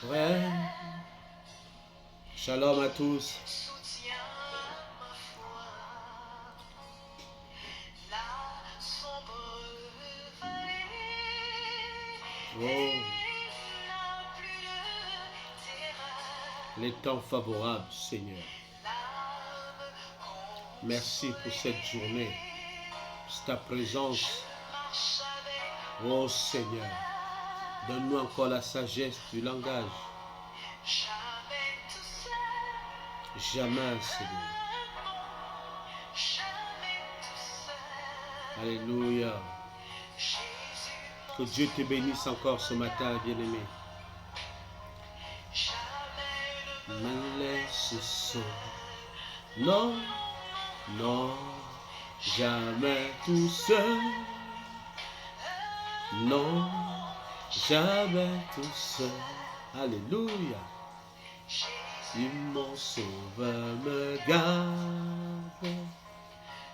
Vrai. Shalom à tous. Oh. Les temps favorables, Seigneur. Merci pour cette journée, pour ta présence. Oh Seigneur, donne-nous encore la sagesse du langage. Jamais, Seigneur. Alléluia. Que Dieu te bénisse encore ce matin, bien-aimé. Me laisse seul. Non, non, jamais tout seul. Non, jamais tout seul. Alléluia. Si mon sauveur me garde,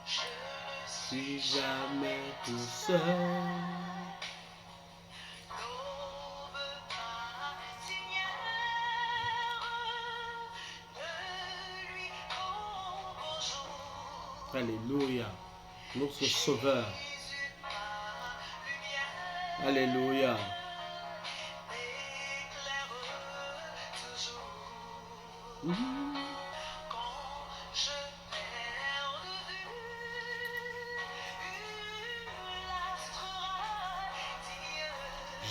je ne suis jamais tout seul. Alléluia. Notre sauveur. Alléluia.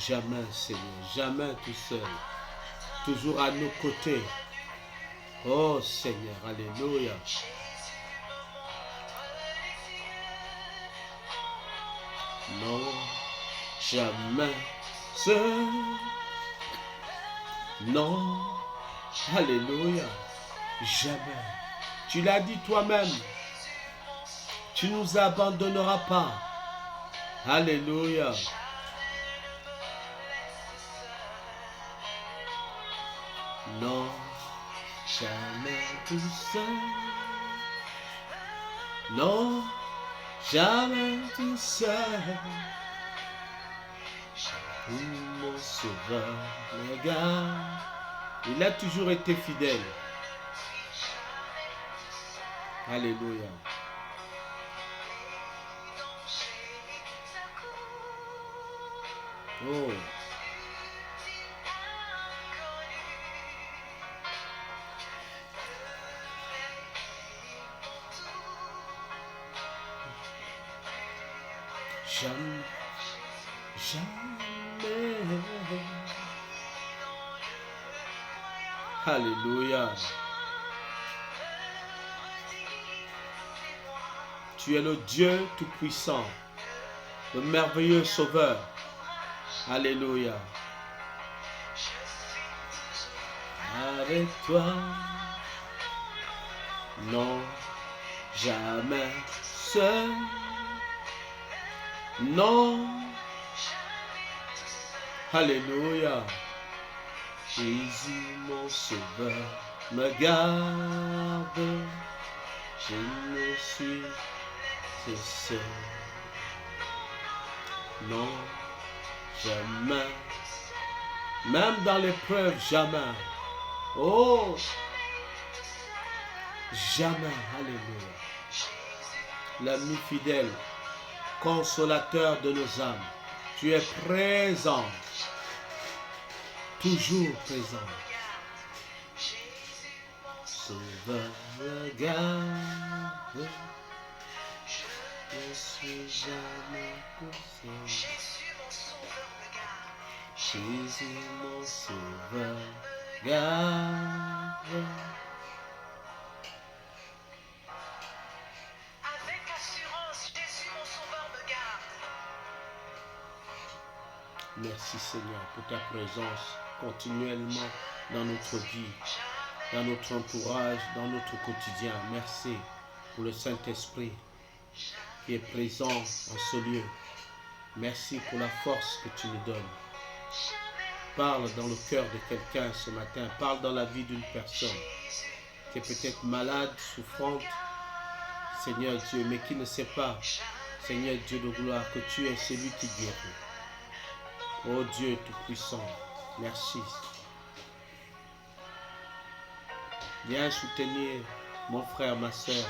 Jamais, Seigneur, jamais tout seul. Toujours à nos côtés. Oh Seigneur, alléluia. Non, jamais seul. Non, alléluia. Jamais. Tu l'as dit toi-même. Tu ne nous abandonneras pas. Alléluia. Non, jamais tout seul. Non, jamais tout seul. Mon sauveur, les gars, il a toujours été fidèle. Alléluia. Oh. Jamais, jamais. Alléluia. Tu es le Dieu Tout-Puissant, le merveilleux Sauveur. Alléluia. Avec toi, non, jamais seul. Non. Alléluia. Jésus mon sauveur me garde. Je ne suis que seul. Non. Jamais. Même dans l'épreuve, jamais. Oh. Jamais. Alléluia. L'ami fidèle. Consolateur de nos âmes, tu es présent, toujours présent. Sauveur, regarde, je ne suis jamais poussé. Jésus, mon sauveur, regarde. Merci Seigneur pour ta présence continuellement dans notre vie, dans notre entourage, dans notre quotidien. Merci pour le Saint-Esprit qui est présent en ce lieu. Merci pour la force que tu nous donnes. Parle dans le cœur de quelqu'un ce matin. Parle dans la vie d'une personne qui est peut-être malade, souffrante. Seigneur Dieu, mais qui ne sait pas, Seigneur Dieu de gloire, que tu es celui qui guérit. Oh Dieu Tout-Puissant, merci. Viens soutenir mon frère, ma soeur.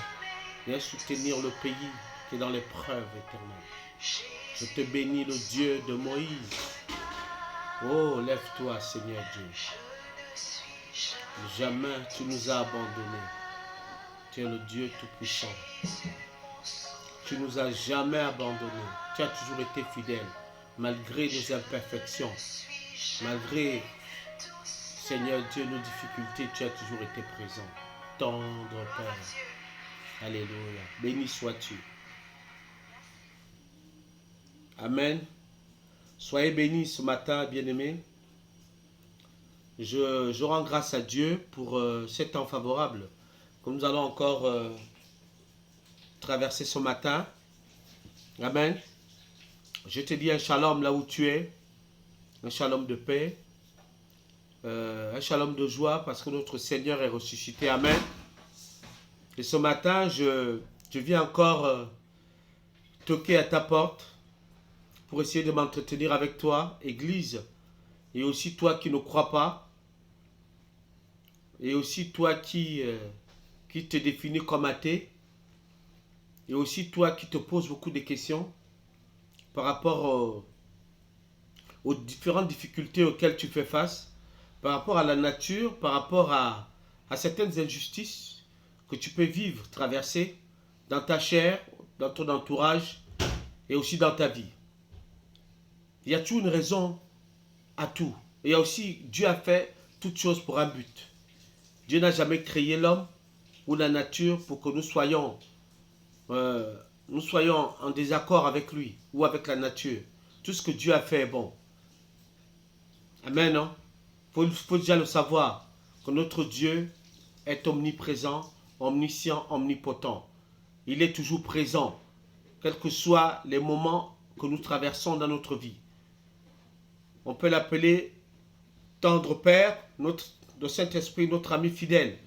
Viens soutenir le pays qui est dans l'épreuve éternelle. Je te bénis, le Dieu de Moïse. Oh, lève-toi, Seigneur Dieu. Jamais tu nous as abandonnés. Tu es le Dieu Tout-Puissant. Tu nous as jamais abandonnés. Tu as toujours été fidèle, malgré nos imperfections. Malgré, Seigneur Dieu, nos difficultés, tu as toujours été présent. Tendre Père. Alléluia. Béni sois-tu. Amen. Soyez bénis ce matin, bien-aimés. Je rends grâce à Dieu pour ce temps favorable que nous allons encore traverser ce matin. Amen. Je te dis un shalom là où tu es. Un shalom de paix. Un shalom de joie parce que notre Seigneur est ressuscité. Amen. Et ce matin, je viens encore toquer à ta porte pour essayer de m'entretenir avec toi, Église, et aussi toi qui ne crois pas, et aussi toi qui te définis comme athée, et aussi toi qui te poses beaucoup de questions par rapport aux différentes difficultés auxquelles tu fais face, par rapport à la nature, par rapport à certaines injustices que tu peux vivre, traverser dans ta chair, dans ton entourage et aussi dans ta vie. Il y a toujours une raison à tout. Et il y a aussi, Dieu a fait toutes choses pour un but. Dieu n'a jamais créé l'homme ou la nature pour que nous soyons en désaccord avec lui ou avec la nature. Tout ce que Dieu a fait est bon. Amen, non? Il faut déjà le savoir, que notre Dieu est omniprésent, omniscient, omnipotent. Il est toujours présent, quels que soient les moments que nous traversons dans notre vie. On peut l'appeler tendre Père, le Saint-Esprit, notre ami fidèle,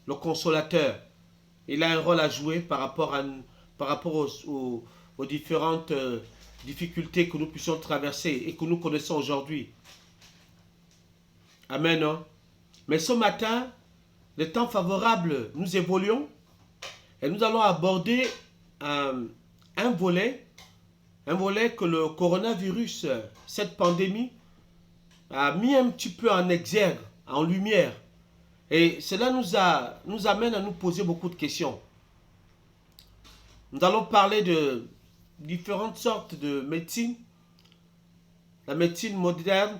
le consolateur. Il a un rôle à jouer par rapport aux différentes difficultés que nous puissions traverser et que nous connaissons aujourd'hui. Amen. Hein? Mais ce matin, le temps favorable, nous évoluons et nous allons aborder un volet que le coronavirus, cette pandémie, a mis un petit peu en exergue, en lumière. Et cela nous amène à nous poser beaucoup de questions. Nous allons parler de différentes sortes de médecine. La médecine moderne,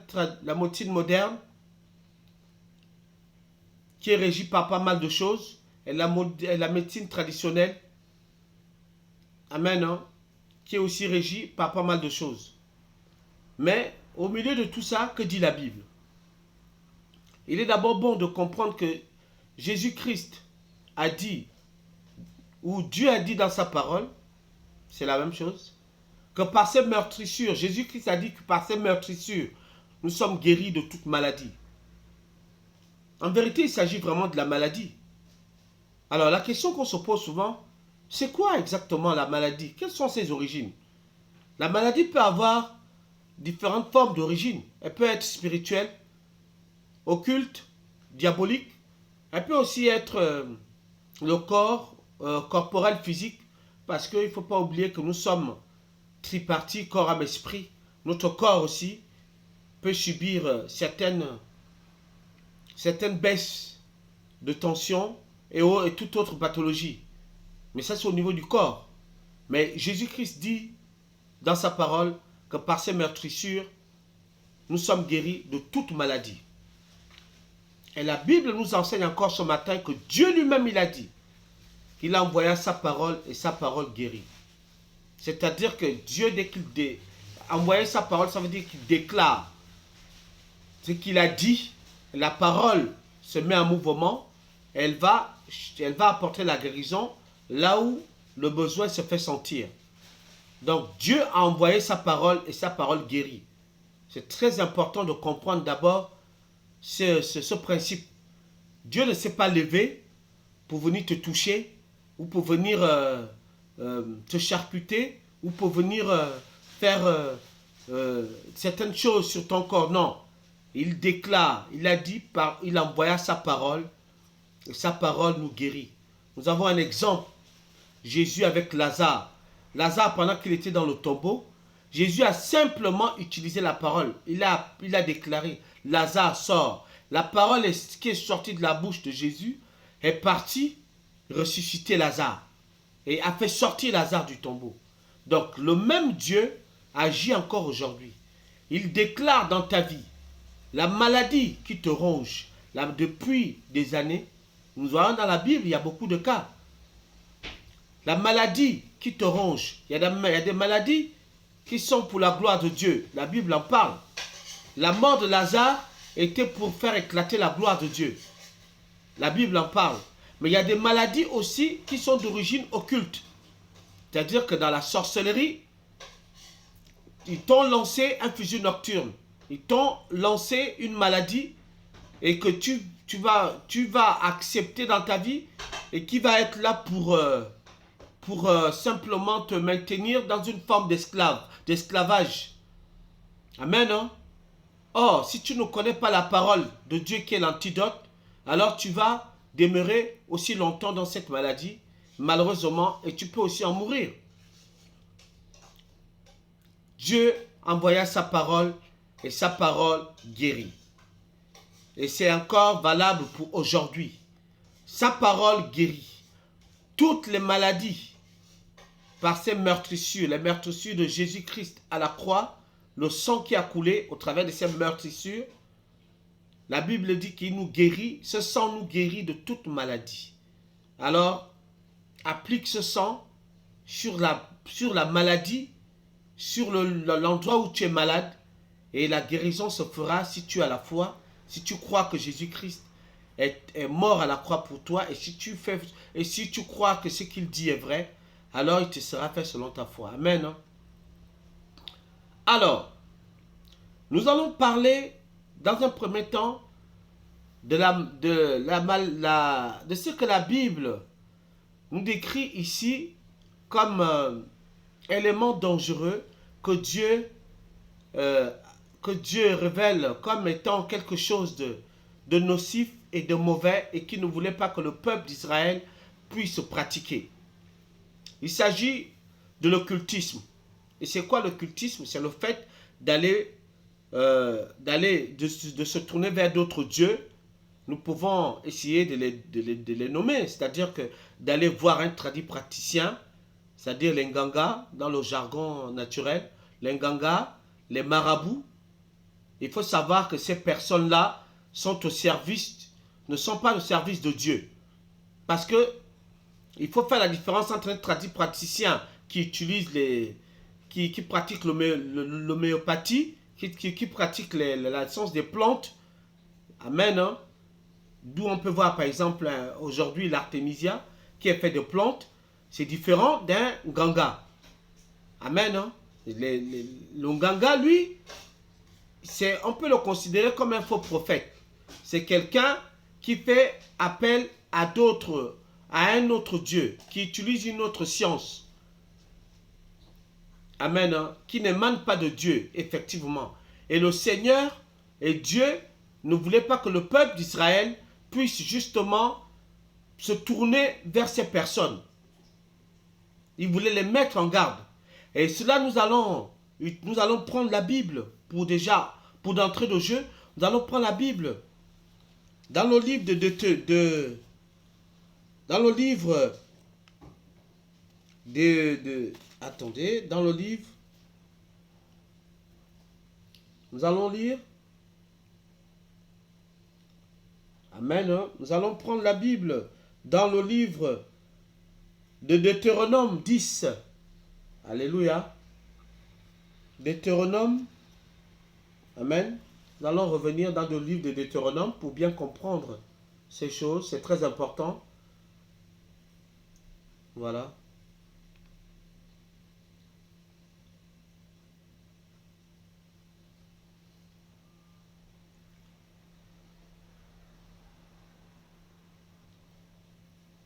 qui est régie par pas mal de choses, et la médecine traditionnelle, amen, hein, qui est aussi régie par pas mal de choses. Mais au milieu de tout ça, que dit la Bible? Il est d'abord bon de comprendre que Jésus-Christ a dit, ou Dieu a dit dans sa parole, c'est la même chose, que par ses meurtrissures, Jésus-Christ a dit que par ses meurtrissures, nous sommes guéris de toute maladie. En vérité, il s'agit vraiment de la maladie. Alors, la question qu'on se pose souvent, c'est quoi exactement la maladie? Quelles sont ses origines? La maladie peut avoir différentes formes d'origine. Elle peut être spirituelle, occulte, diabolique. Elle peut aussi être le corps corporel, physique, parce qu'il ne faut pas oublier que nous sommes tripartis, corps, âme, esprit. Notre corps aussi peut subir certaines baisses de tension et toute autre pathologie. Mais ça, c'est au niveau du corps. Mais Jésus-Christ dit dans sa parole que par ses meurtrissures, nous sommes guéris de toute maladie. Et la Bible nous enseigne encore ce matin que Dieu lui-même, il a dit qu'il a envoyé sa parole et sa parole guérit. C'est-à-dire que Dieu, dès qu'il a envoyé sa parole, ça veut dire qu'il déclare ce qu'il a dit. La parole se met en mouvement, elle va apporter la guérison là où le besoin se fait sentir. Donc Dieu a envoyé sa parole et sa parole guérit. C'est très important de comprendre d'abord ce principe. Dieu ne s'est pas levé pour venir te toucher ou pour venir te charcuter ou pour venir faire certaines choses sur ton corps. Non. Il déclare, il a dit, il envoya sa parole Et sa parole nous guérit. Nous avons un exemple. Jésus avec Lazare. Lazare, pendant qu'il était dans le tombeau, Jésus a simplement utilisé la parole. Il a déclaré, Lazare sort. La parole qui est sortie de la bouche de Jésus est partie ressusciter Lazare. Et a fait sortir Lazare du tombeau. Donc le même Dieu agit encore aujourd'hui. Il déclare dans ta vie la maladie qui te ronge depuis des années. Nous voyons dans la Bible, il y a beaucoup de cas. La maladie qui te ronge, il y a des maladies qui sont pour la gloire de Dieu. La Bible en parle. La mort de Lazare était pour faire éclater la gloire de Dieu. La Bible en parle. Mais il y a des maladies aussi qui sont d'origine occulte. C'est-à-dire que dans la sorcellerie, ils t'ont lancé un fusil nocturne. Ils t'ont lancé une maladie et que tu vas accepter dans ta vie et qui va être là pour simplement te maintenir dans une forme d'esclavage. Amen. Hein? Or, si tu ne connais pas la parole de Dieu qui est l'antidote, alors tu vas demeurer aussi longtemps dans cette maladie, malheureusement, et tu peux aussi en mourir. Dieu envoya sa parole et sa parole guérit. Et c'est encore valable pour aujourd'hui. Sa parole guérit. Toutes les maladies, par ces meurtrissures, les meurtrissures de Jésus-Christ à la croix, le sang qui a coulé au travers de ces meurtrissures, la Bible dit qu'il nous guérit, ce sang nous guérit de toute maladie. Alors, applique ce sang sur la maladie, sur l'endroit où tu es malade, et la guérison se fera si tu as la foi, si tu crois que Jésus-Christ est mort à la croix pour toi, et si tu crois que ce qu'il dit est vrai, alors il te sera fait selon ta foi. Amen. Hein? Alors, nous allons parler dans un premier temps de ce que la Bible nous décrit ici comme élément dangereux que Dieu révèle comme étant quelque chose de nocif et de mauvais et qui ne voulait pas que le peuple d'Israël puisse pratiquer. Il s'agit de l'occultisme. Et c'est quoi l'occultisme? C'est le fait de se tourner vers d'autres dieux. Nous pouvons essayer de les nommer, c'est-à-dire que d'aller voir un praticien, c'est-à-dire les nganga dans le jargon naturel, les nganga, les marabouts. Il faut savoir que ces personnes-là ne sont pas au service de Dieu. Parce que il faut faire la différence entre un praticien qui pratique l'homéopathie, qui pratique la science des plantes. Amen. Hein? D'où on peut voir par exemple aujourd'hui l'artémisia qui est fait de plantes. C'est différent d'un ganga. Amen. Hein? Le ganga, lui, on peut le considérer comme un faux prophète. C'est quelqu'un qui fait appel à un autre Dieu, qui utilise une autre science. Amen. Hein? Qui n'émane pas de Dieu, effectivement. Et le Seigneur et Dieu ne voulaient pas que le peuple d'Israël puisse justement se tourner vers ces personnes. Il voulait les mettre en garde. Et cela, nous allons prendre la Bible pour d'entrée de jeu. Nous allons prendre la Bible dans le livre attendez, dans le livre, nous allons lire. Amen. Nous allons prendre la Bible dans le livre de Deutéronome 10. Alléluia. Deutéronome. Amen. Nous allons revenir dans le livre de Deutéronome pour bien comprendre ces choses. C'est très important. Voilà.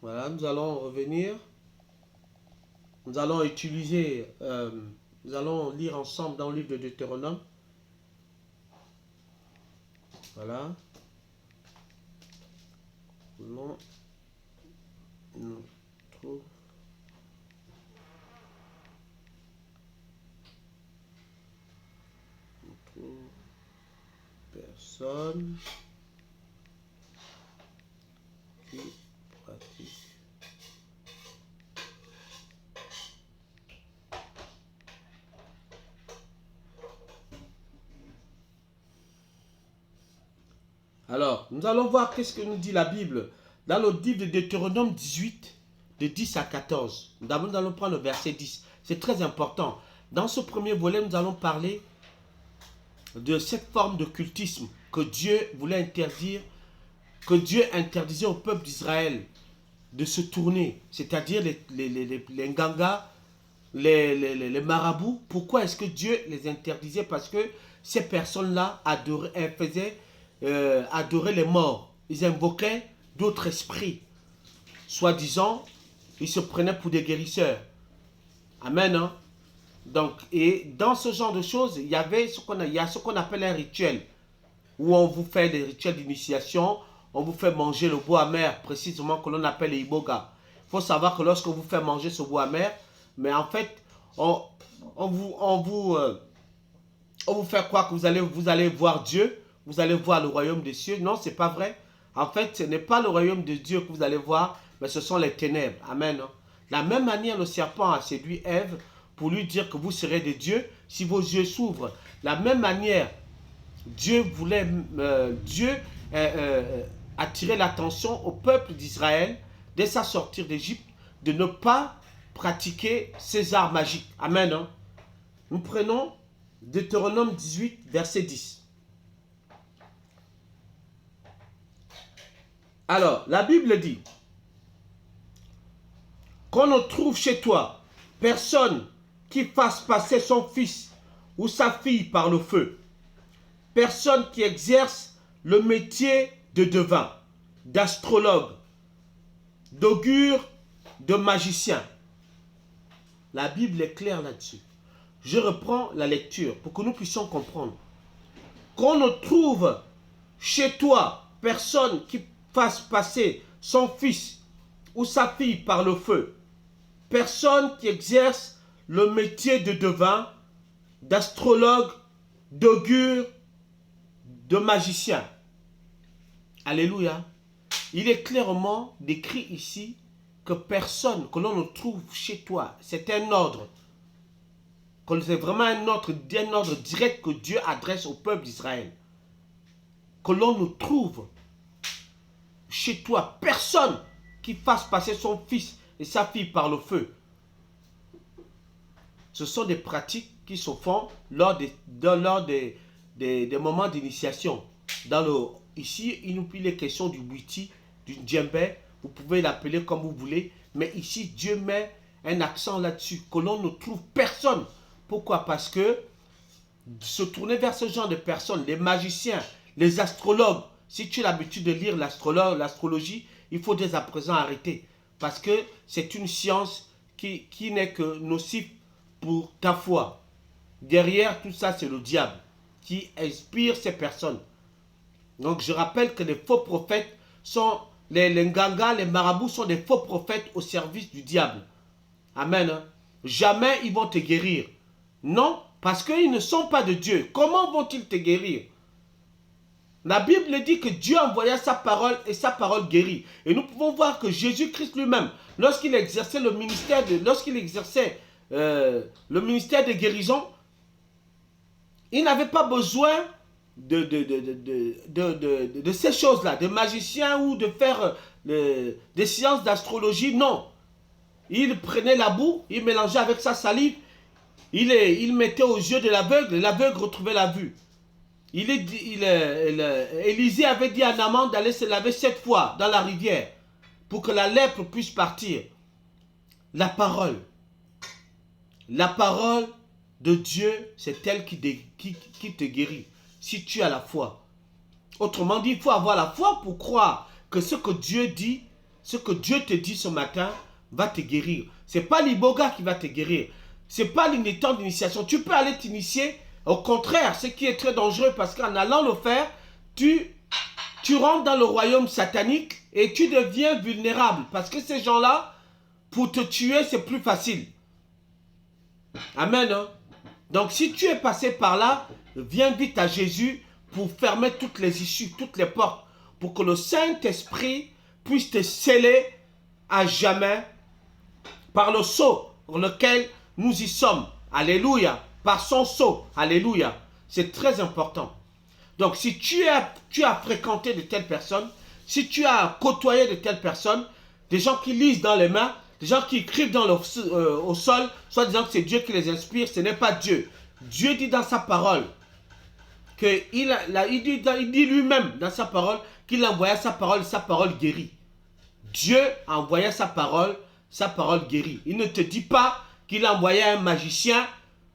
Voilà, nous allons revenir. Nous allons nous allons lire ensemble dans le livre de Deutéronome. Voilà. Selon notre personne qui pratique Alors, nous allons voir qu'est-ce que nous dit la Bible dans le livre de Deutéronome 18, de 10 à 14. D'abord, nous allons prendre le verset 10. C'est très important. Dans ce premier volet, nous allons parler de cette forme de cultisme que Dieu voulait interdire, que Dieu interdisait au peuple d'Israël de se tourner, c'est-à-dire les ngangas, les marabouts. Pourquoi est-ce que Dieu les interdisait? Parce que ces personnes-là faisaient adorer les morts. Ils invoquaient d'autres esprits. Soi-disant, ils se prenaient pour des guérisseurs. Amen. Hein? Donc, et dans ce genre de choses, il y a ce qu'on appelle un rituel, où on vous fait des rituels d'initiation, on vous fait manger le bois amer, précisément que l'on appelle les iboga. Il faut savoir que lorsque vous fait manger ce bois amer, mais en fait, on vous fait croire que vous allez voir Dieu, vous allez voir le royaume des cieux. Non, ce n'est pas vrai. En fait, ce n'est pas le royaume de Dieu que vous allez voir, mais ce sont les ténèbres. Amen. De la même manière, le serpent a séduit Ève pour lui dire que vous serez des dieux si vos yeux s'ouvrent. De la même manière, Dieu voulait attirer l'attention au peuple d'Israël dès sa sortie d'Égypte de ne pas pratiquer ces arts magiques. Amen. Hein? Nous prenons Deutéronome 18, verset 10. Alors, la Bible dit qu'on ne trouve chez toi personne qui fasse passer son fils ou sa fille par le feu. Personne qui exerce le métier de devin, d'astrologue, d'augure, de magicien. La Bible est claire là-dessus. Je reprends la lecture pour que nous puissions comprendre. Qu'on ne trouve chez toi personne qui fasse passer son fils ou sa fille par le feu. Personne qui exerce le métier de devin, d'astrologue, d'augure, de magicien. Alléluia. Il est clairement décrit ici que personne que l'on ne trouve chez toi, c'est un ordre. C'est vraiment un ordre direct que Dieu adresse au peuple d'Israël. Que l'on ne trouve chez toi personne qui fasse passer son fils et sa fille par le feu. Ce sont des pratiques qui se font lors des moments d'initiation. Ici, il est question du witi, du djembé, vous pouvez l'appeler comme vous voulez, mais ici, Dieu met un accent là-dessus, que l'on ne trouve personne. Pourquoi? Parce que se tourner vers ce genre de personnes, les magiciens, les astrologues, si tu as l'habitude de lire l'astrologie, il faut dès à présent arrêter. Parce que c'est une science qui n'est que nocive pour ta foi. Derrière tout ça, c'est le diable qui inspire ces personnes. Donc je rappelle que les faux prophètes sont, les ngangas, les marabouts sont des faux prophètes au service du diable. Amen. Hein? Jamais ils vont te guérir. Non, parce qu'ils ne sont pas de Dieu. Comment vont-ils te guérir? La Bible dit que Dieu envoya sa parole et sa parole guérit. Et nous pouvons voir que Jésus-Christ lui-même, lorsqu'il exerçait le ministère de guérison, il n'avait pas besoin de ces choses-là, de magiciens ou de faire des séances d'astrologie. Non. Il prenait la boue, il mélangeait avec sa salive, il mettait aux yeux de l'aveugle retrouvait la vue. Élisée avait dit à Naaman d'aller se laver 7 fois dans la rivière pour que la lèpre puisse partir. La parole de Dieu, c'est elle qui te guérit, si tu as la foi. Autrement dit, il faut avoir la foi pour croire que ce que Dieu dit, ce que Dieu te dit ce matin, va te guérir. Ce n'est pas l'iboga qui va te guérir. Ce n'est pas les temps d'initiation. Tu peux aller t'initier. Au contraire, ce qui est très dangereux, parce qu'en allant le faire, tu tu rentres dans le royaume satanique et tu deviens vulnérable. Parce que ces gens-là, pour te tuer, c'est plus facile. Amen. Hein? Donc si tu es passé par là, viens vite à Jésus pour fermer toutes les issues, toutes les portes, pour que le Saint-Esprit puisse te sceller à jamais par le sceau pour lequel nous y sommes. Alléluia. Par son sceau. Alléluia. C'est très important. Donc si tu as fréquenté de telles personnes, si tu as côtoyé de telles personnes, des gens qui lisent dans les mains, des gens qui écrivent au sol, soit disant que c'est Dieu qui les inspire, ce n'est pas Dieu. Dieu dit dans sa parole, il dit lui-même dans sa parole qu'il envoya sa parole guérit. Dieu a envoyé sa parole guérit. Il ne te dit pas qu'il a envoyé un magicien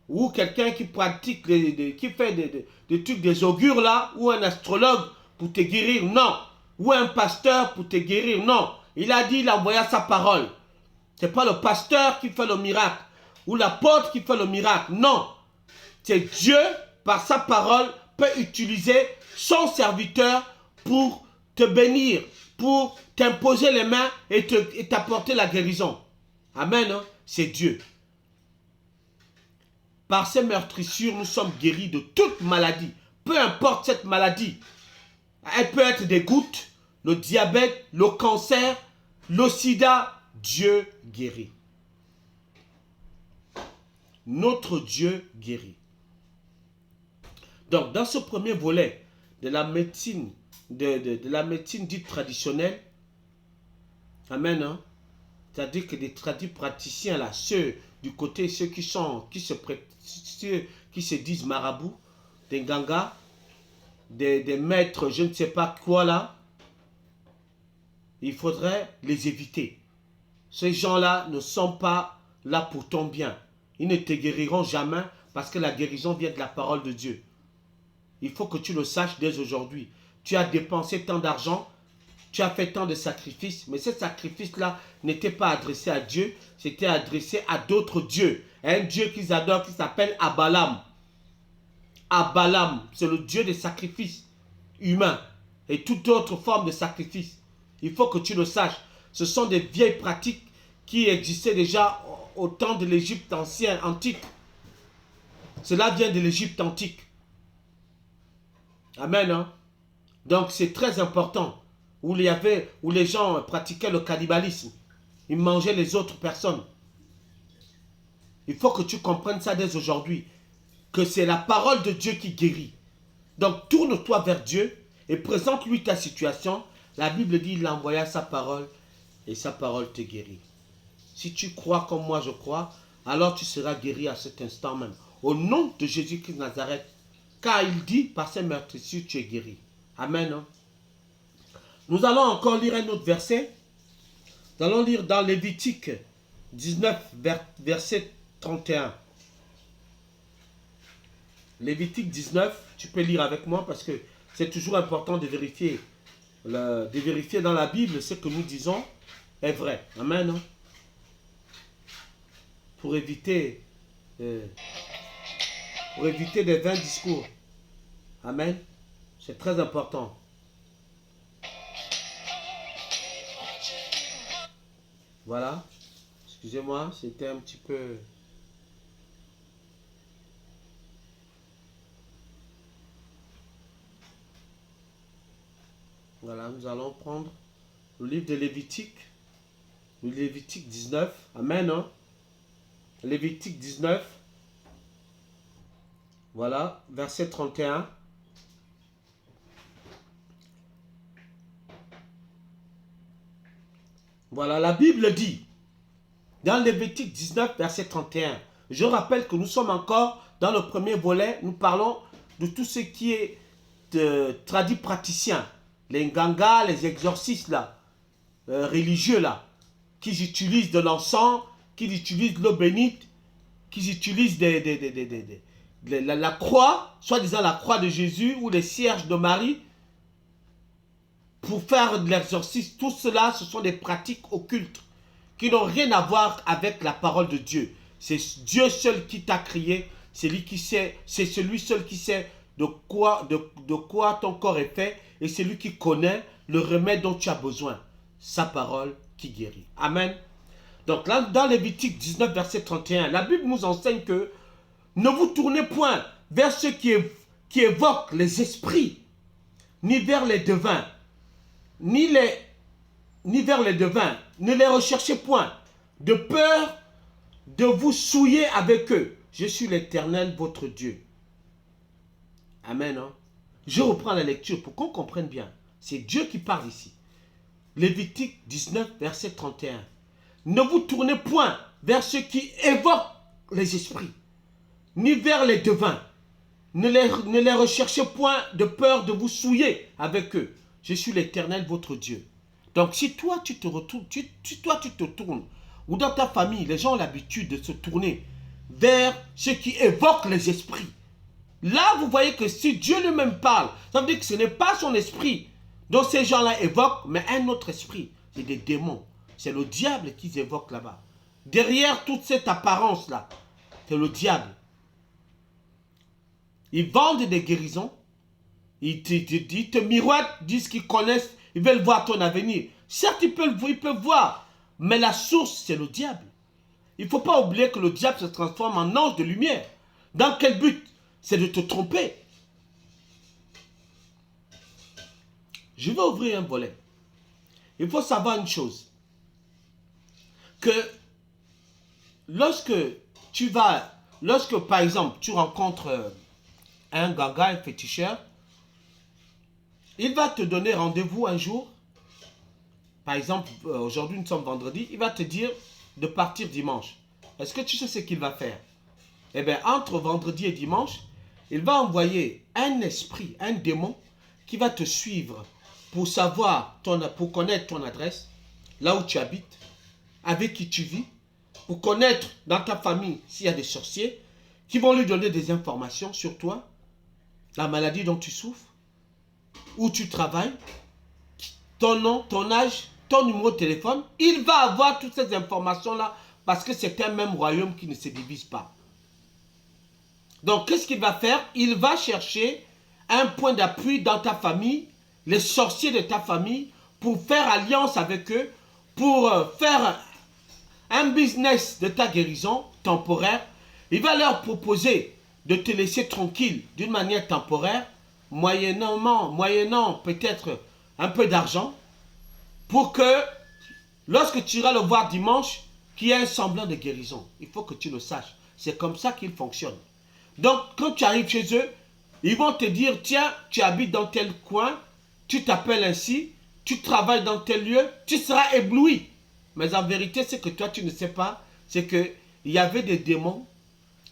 ou quelqu'un qui pratique, qui fait des trucs, des augures là, ou un astrologue pour te guérir, non. Ou un pasteur pour te guérir, non. Il a dit, il a envoyé sa parole. Ce n'est pas le pasteur qui fait le miracle, ou l'apôtre qui fait le miracle, non. C'est Dieu, par sa parole, peut utiliser son serviteur pour te bénir, pour t'imposer les mains et t'apporter la guérison. Amen, hein? C'est Dieu. Par ces meurtrissures, nous sommes guéris de toute maladie. Peu importe cette maladie. Elle peut être des gouttes, le diabète, le cancer, le sida. Dieu guérit. Notre Dieu guérit. Donc, dans ce premier volet de la médecine, de la médecine dite traditionnelle, amen, hein? C'est-à-dire que des praticiens, là, ceux du côté, ceux qui se disent marabouts, des gangas, des maîtres, je ne sais pas quoi là, il faudrait les éviter. Ces gens-là ne sont pas là pour ton bien. Ils ne te guériront jamais parce que la guérison vient de la parole de Dieu. Il faut que tu le saches dès aujourd'hui. Tu as dépensé tant d'argent, tu as fait tant de sacrifices, mais ces sacrifices-là n'étaient pas adressés à Dieu, c'était adressé à d'autres dieux. Un dieu qu'ils adorent qui s'appelle Abalam. Abalam, c'est le dieu des sacrifices humains et toute autre forme de sacrifice. Il faut que tu le saches. Ce sont des vieilles pratiques qui existaient déjà au temps de l'Égypte antique. Cela vient de l'Égypte antique. Amen. Hein? Donc c'est très important. Où les gens pratiquaient le cannibalisme. Ils mangeaient les autres personnes. Il faut que tu comprennes ça dès aujourd'hui. Que c'est la parole de Dieu qui guérit. Donc tourne-toi vers Dieu et présente-lui ta situation. La Bible dit il envoya sa parole et sa parole te guérit. Si tu crois comme moi je crois, alors tu seras guéri à cet instant même. Au nom de Jésus-Christ de Nazareth. Car il dit par ses meurtrissures tu es guéri. Amen. Hein? Nous allons encore lire un autre verset. Nous allons lire dans Lévitique 19, verset 31. Lévitique 19, tu peux lire avec moi parce que c'est toujours important de vérifier. De vérifier dans la Bible ce que nous disons est vrai. Amen. Hein? Pour éviter des vains discours. Amen. C'est très important. Voilà. Excusez-moi, c'était un petit peu... Voilà, nous allons prendre le livre de Lévitique. Le Lévitique 19. Amen. Hein? Lévitique 19. Voilà, verset 31. Voilà, la Bible dit, dans Lévitique 19, verset 31, je rappelle que nous sommes encore dans le premier volet, nous parlons de tout ce qui est tradit praticien, les ngangas, les exorcistes là, religieux là, qui utilisent de l'encens, qui utilisent l'eau bénite, qui utilisent la croix, soi-disant la croix de Jésus ou les cierges de Marie, pour faire de l'exorcisme. Tout cela, ce sont des pratiques occultes qui n'ont rien à voir avec la parole de Dieu. C'est Dieu seul qui t'a créé, c'est celui seul qui sait de quoi ton corps est fait et celui qui connaît le remède dont tu as besoin. Sa parole qui guérit. Amen. Donc là, dans Lévitique 19, verset 31, la Bible nous enseigne que ne vous tournez point vers ceux qui évoquent les esprits, ni vers les devins, ni vers les devins. Ne les recherchez point, de peur de vous souiller avec eux. Je suis l'Éternel, votre Dieu. Amen. Hein? Je reprends la lecture pour qu'on comprenne bien. C'est Dieu qui parle ici. Lévitique 19, verset 31. Ne vous tournez point vers ceux qui évoquent les esprits, ni vers les devins. Ne les recherchez point de peur de vous souiller avec eux. Je suis l'Éternel, votre Dieu. Donc si toi tu te retournes, toi tu te tournes, ou dans ta famille, les gens ont l'habitude de se tourner vers ceux qui évoquent les esprits. Là, vous voyez que si Dieu lui-même parle, ça veut dire que ce n'est pas son esprit dont ces gens-là évoquent, mais un autre esprit. C'est des démons. C'est le diable qu'ils évoquent là-bas. Derrière toute cette apparence-là, c'est le diable. Ils vendent des guérisons. Ils te miroitent, disent qu'ils connaissent, ils veulent voir ton avenir. Certes, ils peuvent voir, mais la source, c'est le diable. Il ne faut pas oublier que le diable se transforme en ange de lumière. Dans quel but? C'est de te tromper. Je vais ouvrir un volet. Il faut savoir une chose. Que lorsque par exemple, tu rencontres un gaga, un féticheur, il va te donner rendez-vous un jour. Par exemple, aujourd'hui nous sommes vendredi, il va te dire de partir dimanche. Est-ce que tu sais ce qu'il va faire? Eh bien, entre vendredi et dimanche, il va envoyer un esprit, un démon, qui va te suivre pour pour connaître ton adresse, là où tu habites, avec qui tu vis, pour connaître dans ta famille s'il y a des sorciers, qui vont lui donner des informations sur toi, la maladie dont tu souffres, où tu travailles, ton nom, ton âge, ton numéro de téléphone. Il va avoir toutes ces informations-là parce que c'est un même royaume qui ne se divise pas. Donc, qu'est-ce qu'il va faire? Il va chercher un point d'appui dans ta famille, les sorciers de ta famille, pour faire alliance avec eux, pour faire un business de ta guérison temporaire. Il va leur proposer de te laisser tranquille d'une manière temporaire, moyennant peut-être un peu d'argent, pour que lorsque tu iras le voir dimanche, qu'il y ait un semblant de guérison. Il faut que tu le saches. C'est comme ça qu'il fonctionne. Donc, quand tu arrives chez eux, ils vont te dire, tiens, tu habites dans tel coin, tu t'appelles ainsi, tu travailles dans tel lieu, tu seras ébloui. Mais en vérité, ce que toi, tu ne sais pas, c'est qu'il y avait des démons.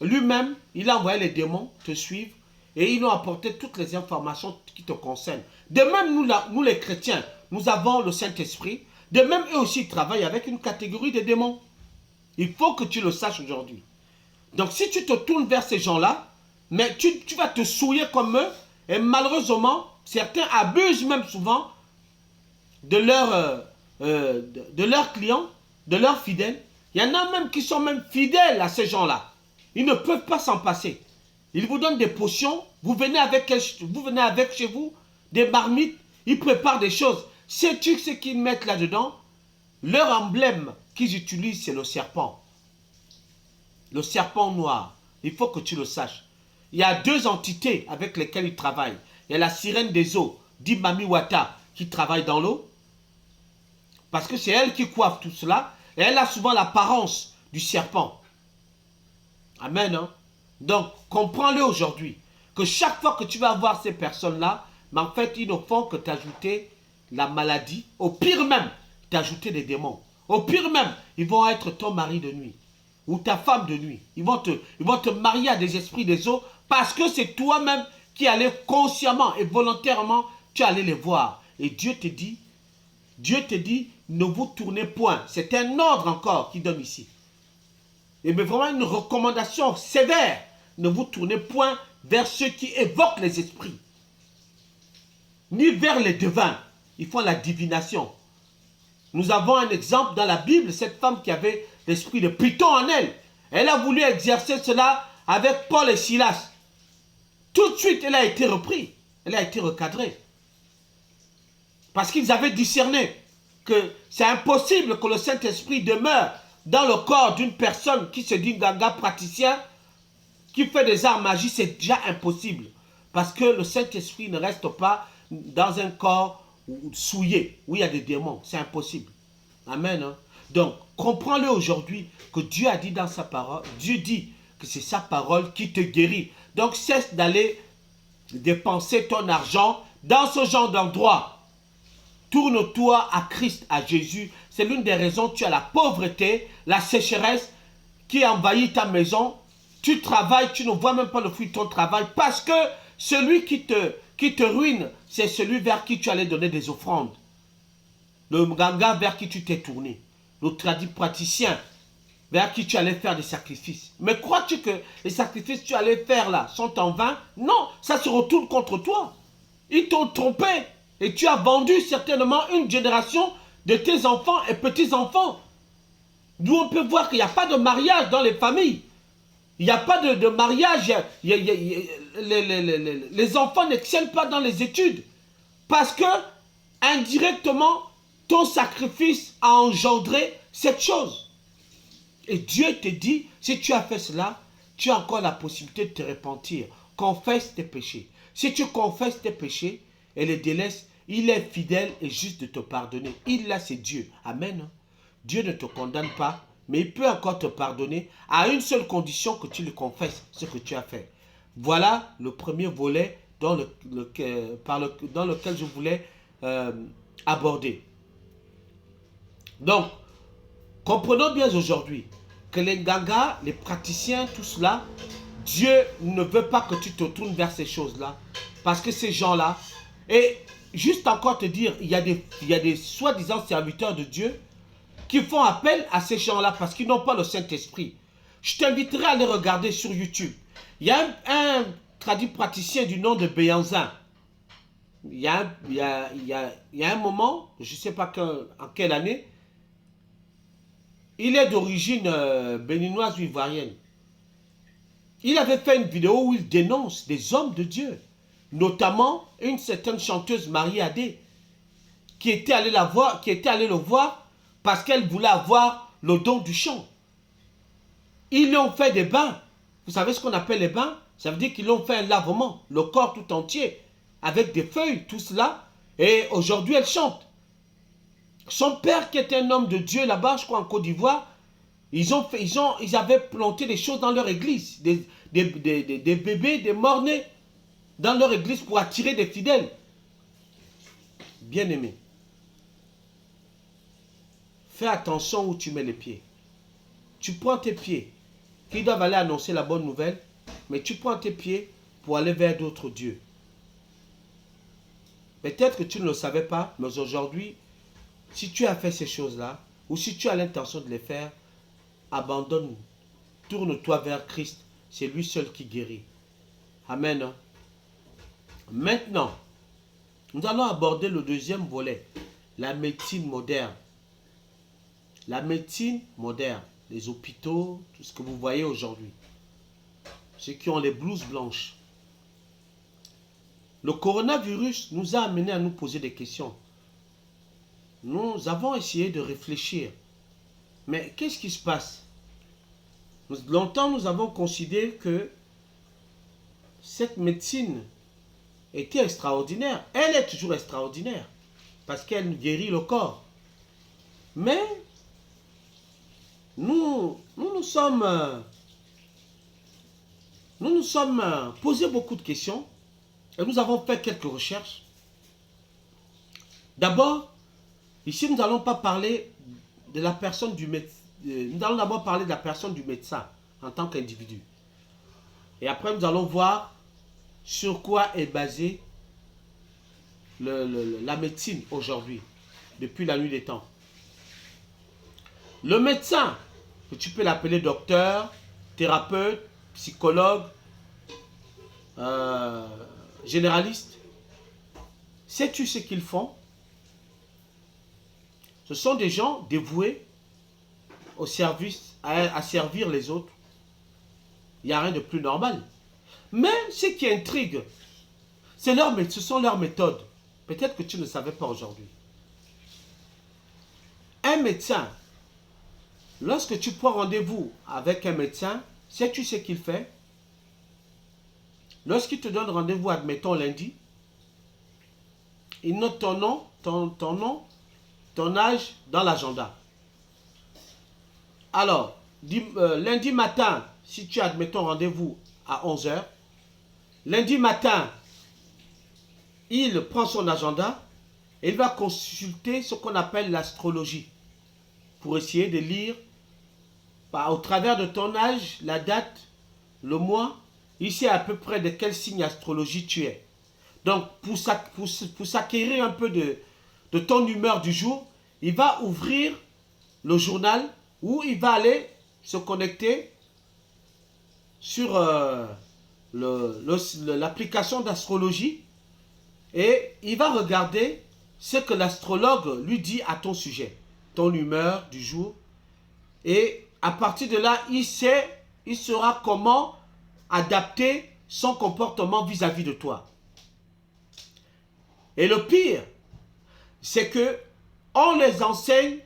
Lui-même, il a envoyé les démons te suivre et ils ont apporté toutes les informations qui te concernent. De même, nous les chrétiens, nous avons le Saint-Esprit. De même, eux aussi travaillent avec une catégorie de démons. Il faut que tu le saches aujourd'hui. Donc, si tu te tournes vers ces gens-là, mais tu vas te souiller comme eux, et malheureusement, certains abusent même souvent de leurs clients, de leurs fidèles. Il y en a même qui sont même fidèles à ces gens-là. Ils ne peuvent pas s'en passer. Ils vous donnent des potions, vous venez avec chez vous des marmites, ils préparent des choses. Sais-tu ce qu'ils mettent là-dedans? Leur emblème qu'ils utilisent, c'est le serpent. Le serpent noir. Il faut que tu le saches. Il y a deux entités avec lesquelles ils travaillent. Il y a la sirène des eaux, dit Mami Wata, qui travaille dans l'eau. Parce que c'est elle qui coiffe tout cela. Et elle a souvent l'apparence du serpent. Amen. Hein? Donc, comprends-le aujourd'hui. Que chaque fois que tu vas voir ces personnes-là, mais en fait, ils ne font que t'ajouter la maladie. Au pire même, t'ajouter des démons. Au pire même, ils vont être ton mari de nuit. Ou ta femme de nuit. Ils vont te marier à des esprits des eaux parce que c'est toi-même qui allais consciemment et volontairement, tu allais les voir. Et Dieu te dit, ne vous tournez point. C'est un ordre encore qu'il donne ici. Et mais vraiment une recommandation sévère. Ne vous tournez point vers ceux qui évoquent les esprits. Ni vers les devins. Ils font la divination. Nous avons un exemple dans la Bible, cette femme qui avait l'esprit de Python en elle. Elle a voulu exercer cela avec Paul et Silas. Tout de suite, elle a été reprise. Elle a été recadrée. Parce qu'ils avaient discerné que c'est impossible que le Saint-Esprit demeure dans le corps d'une personne qui se dit Nganga praticien, qui fait des arts magiques, c'est déjà impossible. Parce que le Saint-Esprit ne reste pas dans un corps souillé, où il y a des démons. C'est impossible. Amen. Hein? Donc, comprends-le aujourd'hui que Dieu a dit dans sa parole, Dieu dit que c'est sa parole qui te guérit. Donc, cesse d'aller dépenser ton argent dans ce genre d'endroit. Tourne-toi à Christ, à Jésus. C'est l'une des raisons que tu as la pauvreté, la sécheresse qui envahit ta maison. Tu travailles, tu ne vois même pas le fruit de ton travail parce que celui qui te ruine, c'est celui vers qui tu allais donner des offrandes. Le Nganga vers qui tu t'es tourné. Le praticien vers qui tu allais faire des sacrifices. Mais crois-tu que les sacrifices que tu allais faire là sont en vain? Non, ça se retourne contre toi. Ils t'ont trompé. Et tu as vendu certainement une génération de tes enfants et petits-enfants. D'où on peut voir qu'il n'y a pas de mariage dans les familles. Il n'y a pas de mariage. Les enfants n'excellent pas dans les études. Parce que, indirectement, ton sacrifice a engendré cette chose. Et Dieu te dit, si tu as fait cela, tu as encore la possibilité de te repentir. Confesse tes péchés. Si tu confesses tes péchés et les délaisses, il est fidèle et juste de te pardonner. Il là, c'est Dieu. Amen. Dieu ne te condamne pas, mais il peut encore te pardonner à une seule condition, que tu lui confesses ce que tu as fait. Voilà le premier volet dans lequel je voulais aborder. Donc, comprenons bien aujourd'hui que les Nganga, les praticiens, tout cela, Dieu ne veut pas que tu te tournes vers ces choses-là. Parce que ces gens-là, et juste encore te dire, il y a des soi-disant serviteurs de Dieu qui font appel à ces gens-là parce qu'ils n'ont pas le Saint-Esprit. Je t'inviterai à les regarder sur YouTube. Il y a un traduit praticien du nom de Béanzin. Il y a un moment, je ne sais pas en quelle année, il est d'origine béninoise ou ivoirienne. Il avait fait une vidéo où il dénonce des hommes de Dieu, notamment une certaine chanteuse Marie Adé, qui était allée le voir parce qu'elle voulait avoir le don du chant. Ils lui ont fait des bains. Vous savez ce qu'on appelle les bains? Ça veut dire qu'ils lui ont fait un lavement, le corps tout entier, avec des feuilles, tout cela. Et aujourd'hui, elle chante. Son père, qui était un homme de Dieu là-bas, je crois en Côte d'Ivoire, ils avaient planté des choses dans leur église, des bébés, des morts-nés dans leur église pour attirer des fidèles. Bien-aimé, fais attention où tu mets les pieds. Tu prends tes pieds, qui doivent aller annoncer la bonne nouvelle, mais tu prends tes pieds pour aller vers d'autres dieux. Peut-être que tu ne le savais pas, mais aujourd'hui, si tu as fait ces choses-là, ou si tu as l'intention de les faire, abandonne, tourne-toi vers Christ. C'est lui seul qui guérit. Amen. Maintenant, nous allons aborder le deuxième volet, la médecine moderne. La médecine moderne, les hôpitaux, tout ce que vous voyez aujourd'hui. Ceux qui ont les blouses blanches. Le coronavirus nous a amenés à nous poser des questions. Nous avons essayé de réfléchir. Mais qu'est-ce qui se passe? Longtemps, nous avons considéré que cette médecine était extraordinaire. Elle est toujours extraordinaire parce qu'elle guérit le corps. Mais nous nous sommes posé beaucoup de questions et nous avons fait quelques recherches. D'abord, ici, nous n'allons pas parler de la personne du médecin. Nous allons d'abord parler de la personne du médecin en tant qu'individu. Et après, nous allons voir sur quoi est basée la médecine aujourd'hui, depuis la nuit des temps. Le médecin, que tu peux l'appeler docteur, thérapeute, psychologue, généraliste, sais-tu ce qu'ils font? Ce sont des gens dévoués au service, à servir les autres. Il n'y a rien de plus normal. Mais ce qui intrigue, ce sont leurs méthodes. Peut-être que tu ne savais pas aujourd'hui. Un médecin, lorsque tu prends rendez-vous avec un médecin, sais-tu ce qu'il fait? Lorsqu'il te donne rendez-vous, admettons lundi, il note ton nom, ton âge dans l'agenda. Alors, lundi matin, si tu as, admettons, rendez-vous à 11 h, lundi matin, il prend son agenda et il va consulter ce qu'on appelle l'astrologie pour essayer de lire au travers de ton âge, la date, le mois, il sait à peu près de quel signe astrologie tu es. Donc, pour s'acquérir un peu de ton humeur du jour, il va ouvrir le journal où il va aller se connecter sur l'application d'astrologie et il va regarder ce que l'astrologue lui dit à ton sujet, ton humeur du jour. Et à partir de là, il saura comment adapter son comportement vis-à-vis de toi. Et le pire, c'est que on les enseigne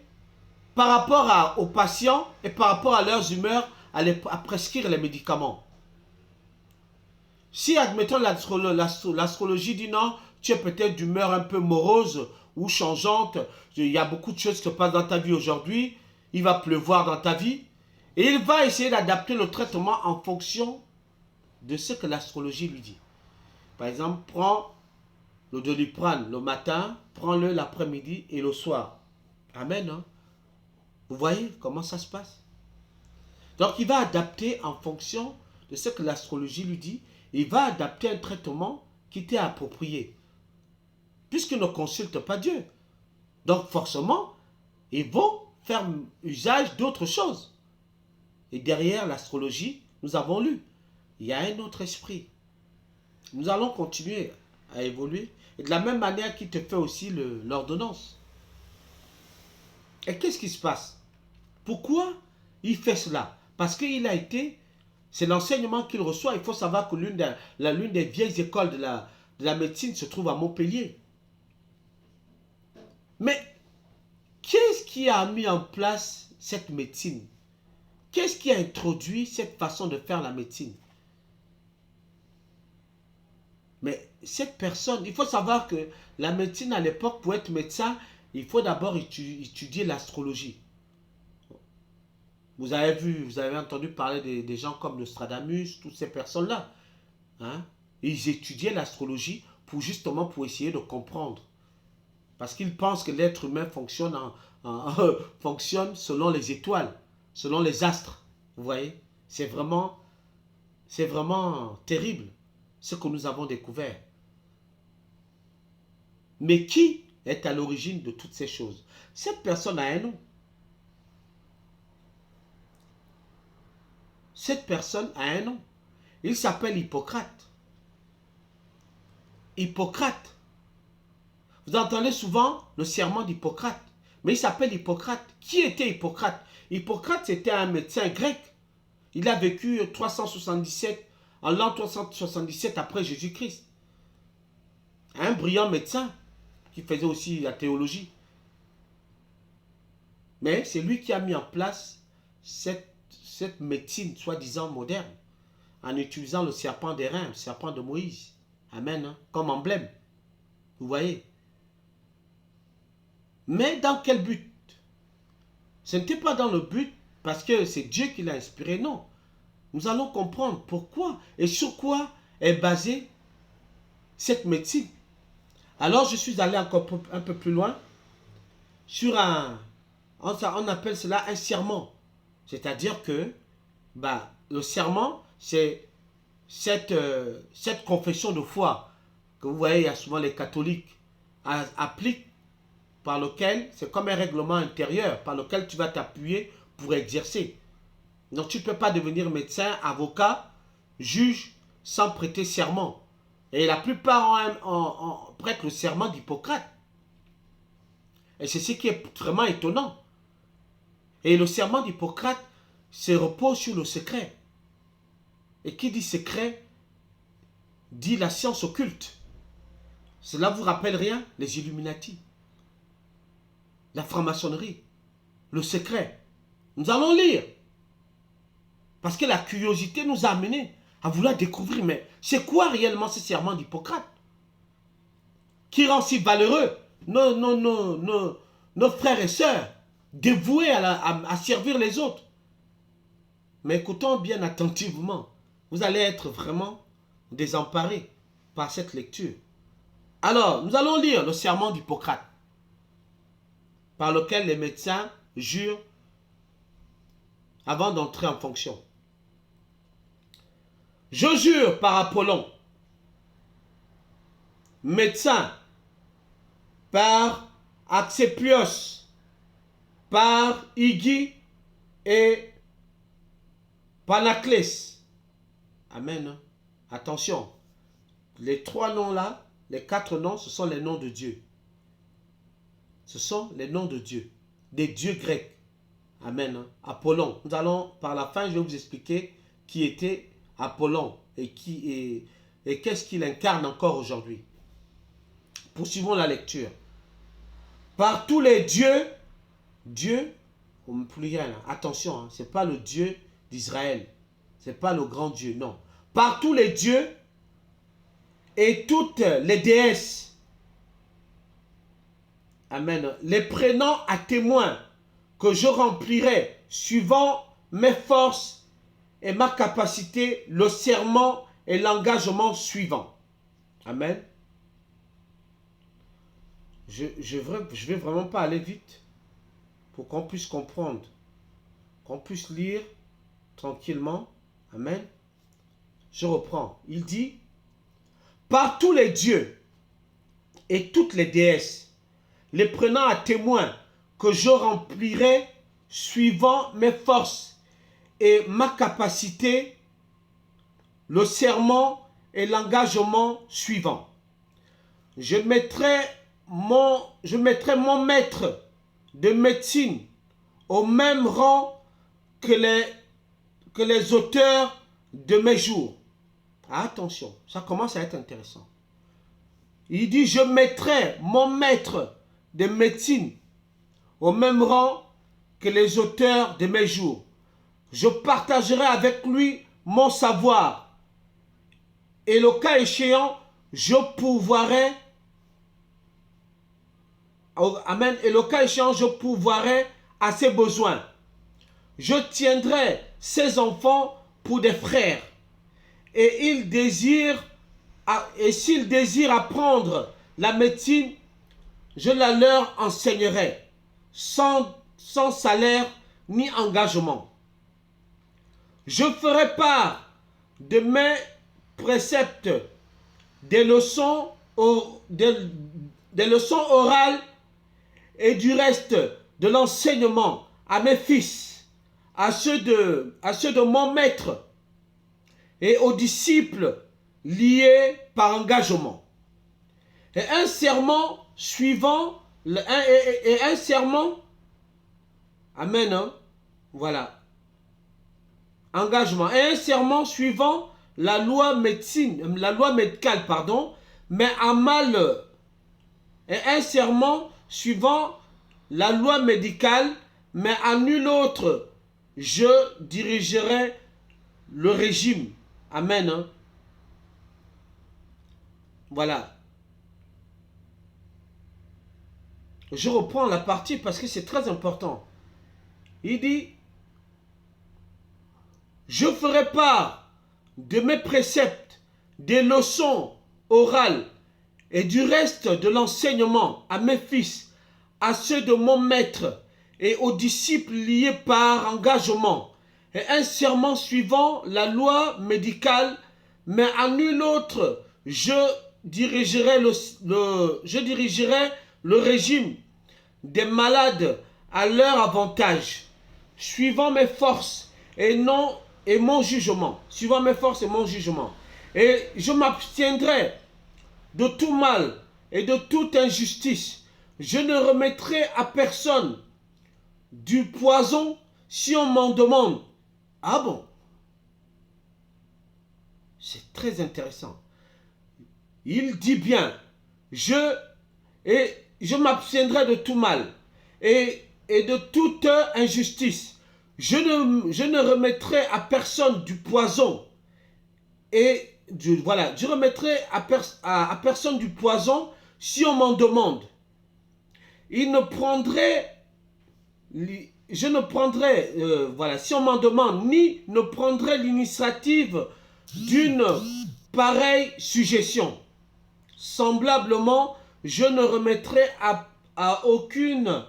par rapport aux patients et par rapport à leurs humeurs à prescrire les médicaments. Si, admettons, l'astrologie dit non, tu es peut-être d'humeur un peu morose ou changeante, il y a beaucoup de choses qui se passent dans ta vie aujourd'hui, il va pleuvoir dans ta vie, et il va essayer d'adapter le traitement en fonction de ce que l'astrologie lui dit. Par exemple, prends le Doliprane le matin, prends-le l'après-midi et le soir. Amen. Hein? Vous voyez comment ça se passe? Donc, il va adapter en fonction de ce que l'astrologie lui dit. Il va adapter un traitement qui t'est approprié. Puisqu'il ne consulte pas Dieu. Donc, forcément, ils vont faire usage d'autres choses. Et derrière l'astrologie, nous avons lu, il y a un autre esprit. Nous allons continuer à évoluer. Et de la même manière qu'il te fait aussi l'ordonnance. Et qu'est-ce qui se passe? Pourquoi il fait cela? Parce qu'il a été, c'est l'enseignement qu'il reçoit. Il faut savoir que l'une des vieilles écoles de la médecine se trouve à Montpellier. Mais qu'est-ce qui a mis en place cette médecine? Qu'est-ce qui a introduit cette façon de faire la médecine? Mais cette personne, il faut savoir que la médecine à l'époque, pour être médecin, il faut d'abord étudier l'astrologie. Vous avez entendu parler des gens comme Nostradamus, toutes ces personnes-là. Hein? Ils étudiaient l'astrologie pour essayer de comprendre. Parce qu'ils pensent que l'être humain fonctionne, fonctionne selon les étoiles, selon les astres. Vous voyez? C'est vraiment terrible ce que nous avons découvert. Mais qui est à l'origine de toutes ces choses? Cette personne a un nom. Cette personne a un nom. Il s'appelle Hippocrate. Hippocrate. Vous entendez souvent le serment d'Hippocrate. Mais il s'appelle Hippocrate. Qui était Hippocrate? Hippocrate, c'était un médecin grec. Il a vécu en l'an 377 après Jésus-Christ. Un brillant médecin qui faisait aussi la théologie. Mais c'est lui qui a mis en place cette médecine soi-disant moderne en utilisant le serpent d'airain, le serpent de Moïse. Amen. Hein, comme emblème. Vous voyez? Mais dans quel but? Ce n'était pas dans le but parce que c'est Dieu qui l'a inspiré, non. Nous allons comprendre pourquoi et sur quoi est basée cette médecine. Alors je suis allé encore un peu plus loin sur on appelle cela un serment. C'est-à-dire que le serment, c'est cette confession de foi que vous voyez, il y a souvent les catholiques appliquent, par lequel, c'est comme un règlement intérieur par lequel tu vas t'appuyer pour exercer. Donc tu ne peux pas devenir médecin, avocat, juge sans prêter serment. Et la plupart prêtent le serment d'Hippocrate. Et c'est ce qui est vraiment étonnant. Et le serment d'Hippocrate se repose sur le secret. Et qui dit secret, dit la science occulte. Cela vous rappelle rien? Les Illuminati, la franc-maçonnerie, le secret. Nous allons lire. Parce que la curiosité nous a amenés à vouloir découvrir, mais c'est quoi réellement ce serment d'Hippocrate qui rend si valeureux nos frères et sœurs, dévoués à servir les autres. Mais écoutons bien attentivement, vous allez être vraiment désemparés par cette lecture. Alors, nous allons lire le serment d'Hippocrate, par lequel les médecins jurent avant d'entrer en fonction. Je jure par Apollon, médecin, par Axépios, par Igi et Panaclès. Amen. Attention, les 3 noms-là, les 4 noms, ce sont les noms de Dieu. Ce sont les noms de Dieu, des dieux grecs. Amen. Apollon. Nous allons, par la fin, je vais vous expliquer qui était Apollon et qu'est-ce qu'il incarne encore aujourd'hui. Poursuivons la lecture. Par tous les dieux, Dieu, au pluriel, attention, hein, ce n'est pas le Dieu d'Israël, ce n'est pas le grand Dieu, non. Par tous les dieux et toutes les déesses, amen, les prenant à témoin que je remplirai, suivant mes forces et ma capacité, le serment et l'engagement suivant. Amen. Je vais vraiment pas aller vite pour qu'on puisse comprendre, qu'on puisse lire tranquillement. Amen. Je reprends. Il dit, par tous les dieux et toutes les déesses, les prenant à témoin que je remplirai suivant mes forces et ma capacité, le serment et l'engagement suivant. Je mettrai mon maître de médecine au même rang que les auteurs de mes jours. Attention, ça commence à être intéressant. Il dit, je mettrai mon maître de médecine au même rang que les auteurs de mes jours. Je partagerai avec lui mon savoir. Et le cas échéant, je pourvoirai. Amen. Et le cas échéant, je pourvoirai à ses besoins. Je tiendrai ses enfants pour des frères. Et s'ils désirent apprendre la médecine, je la leur enseignerai, sans salaire ni engagement. Je ferai part de mes préceptes des leçons orales et du reste de l'enseignement à mes fils, à ceux de mon maître et aux disciples liés par engagement. Et un serment suivant, un serment, amen, hein, voilà, engagement, et un serment suivant la loi médicale, pardon, mais à mal, et un serment suivant la loi médicale, mais à nul autre, je dirigerai le régime. Amen. Hein? Voilà. Je reprends la partie parce que c'est très important. Il dit, je ferai part de mes préceptes, des leçons orales et du reste de l'enseignement à mes fils, à ceux de mon maître et aux disciples liés par engagement, et un serment suivant la loi médicale, mais à nul autre, je dirigerai le régime des malades à leur avantage, suivant mes forces et mon jugement, suivant mes forces et mon jugement. Et je m'abstiendrai de tout mal et de toute injustice. Je ne remettrai à personne du poison si on m'en demande. Ah bon? C'est très intéressant. Il dit bien, je m'abstiendrai de tout mal et de toute injustice. Je ne remettrai à personne du poison et voilà, je remettrai à personne du poison si on m'en demande. Je ne prendrai, voilà, si on m'en demande, ni ne prendrai l'initiative d'une pareille suggestion. Semblablement, je ne remettrai à aucune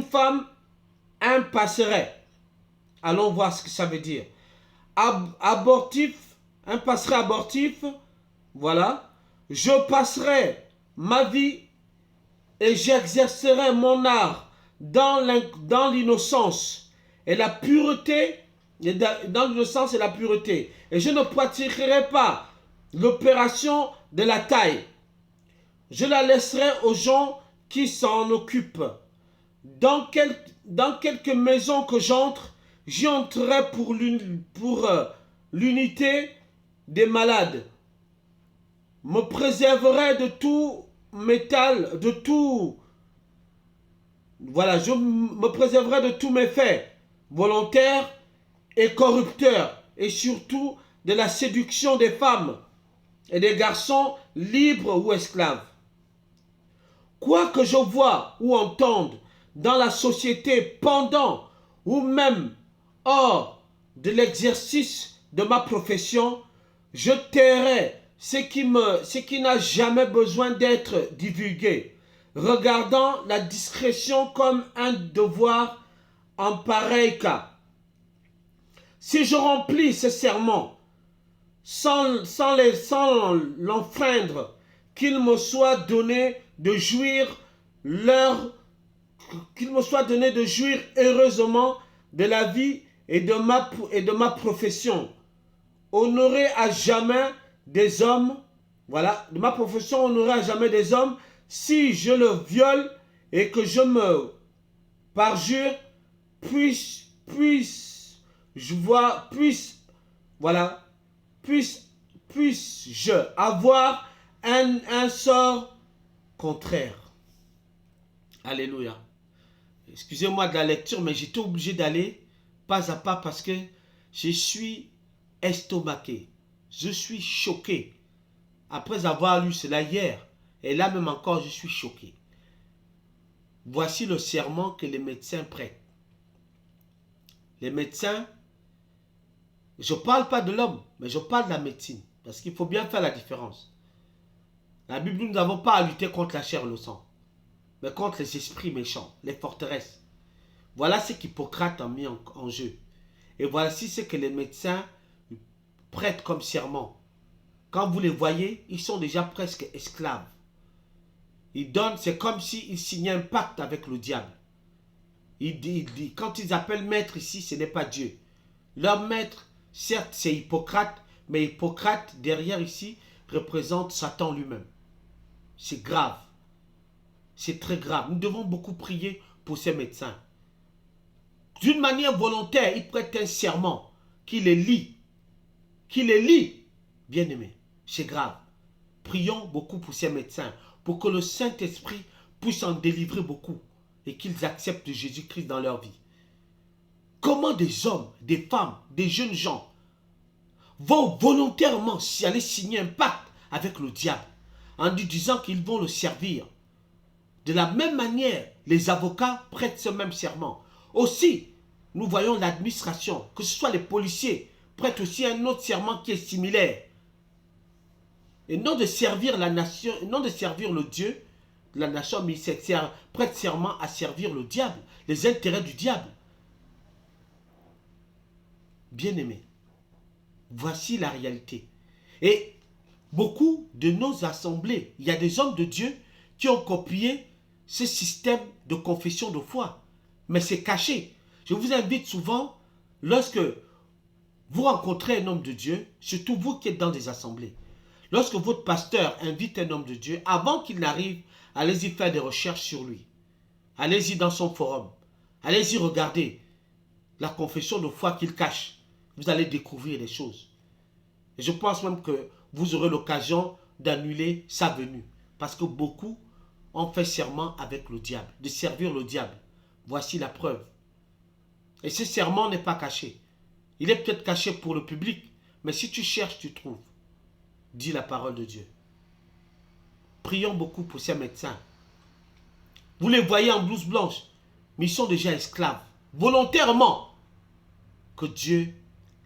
femme un passeret. Allons voir ce que ça veut dire. Abortif, un passeret abortif, voilà. Je passerai ma vie et j'exercerai mon art dans l'innocence et la pureté, dans l'innocence et la pureté. Et je ne pratiquerai pas l'opération de la taille. Je la laisserai aux gens qui s'en occupent. Dans quelque maison que j'entre, j'y entrerai pour l'unité des malades. Me préserverai de tout métal, voilà, je me préserverai de tous mes faits volontaires et corrupteurs, et surtout de la séduction des femmes et des garçons libres ou esclaves. Quoi que je vois ou entende dans la société pendant ou même hors de l'exercice de ma profession, je tairai ce qui n'a jamais besoin d'être divulgué, regardant la discrétion comme un devoir en pareil cas. Si je remplis ce serment sans l'enfreindre, qu'il me soit donné de jouir heureusement de la vie et de ma profession. Honorer à jamais des hommes, voilà, de ma profession, honorer à jamais des hommes, si je le viole et que je me parjure, puisse-je avoir un sort contraire. Alléluia. Excusez-moi de la lecture, mais j'étais obligé d'aller pas à pas parce que je suis estomaqué. Je suis choqué. Après avoir lu cela hier, et là même encore, je suis choqué. Voici le serment que les médecins prêtent. Les médecins, je ne parle pas de l'homme, mais je parle de la médecine. Parce qu'il faut bien faire la différence. La Bible, nous n'avons pas à lutter contre la chair et le sang, mais contre les esprits méchants, les forteresses. Voilà ce qu'Hippocrate a mis en jeu. Et voici ce que les médecins prêtent comme serment. Quand vous les voyez, ils sont déjà presque esclaves. Ils donnent, c'est comme s'ils signaient un pacte avec le diable. Quand ils appellent maître ici, ce n'est pas Dieu. Leur maître, certes, c'est Hippocrate, mais Hippocrate, derrière ici, représente Satan lui-même. C'est grave. C'est très grave. Nous devons beaucoup prier pour ces médecins. D'une manière volontaire, ils prêtent un serment qui les lie. Qui les lie, bien-aimés. C'est grave. Prions beaucoup pour ces médecins, pour que le Saint-Esprit puisse en délivrer beaucoup et qu'ils acceptent Jésus-Christ dans leur vie. Comment des hommes, des femmes, des jeunes gens vont volontairement aller signer un pacte avec le diable en lui disant qu'ils vont le servir. De la même manière, les avocats prêtent ce même serment. Aussi, nous voyons l'administration, que ce soit les policiers, prêtent aussi un autre serment qui est similaire. Et non de servir la nation, non de servir le Dieu de la nation, mais ils prêtent serment à servir le diable, les intérêts du diable. Bien-aimés, voici la réalité. Et beaucoup de nos assemblées, il y a des hommes de Dieu qui ont copié ce système de confession de foi. Mais c'est caché. Je vous invite souvent, lorsque vous rencontrez un homme de Dieu, surtout vous qui êtes dans des assemblées, lorsque votre pasteur invite un homme de Dieu, avant qu'il n'arrive, allez-y faire des recherches sur lui. Allez-y dans son forum. Allez-y regarder la confession de foi qu'il cache. Vous allez découvrir des choses. Et je pense même que vous aurez l'occasion d'annuler sa venue. Parce que beaucoup ont fait serment avec le diable, de servir le diable. Voici la preuve. Et ce serment n'est pas caché. Il est peut-être caché pour le public, mais si tu cherches, tu trouves. Dit la parole de Dieu. Prions beaucoup pour ces médecins. Vous les voyez en blouse blanche, mais ils sont déjà esclaves. Volontairement. Que Dieu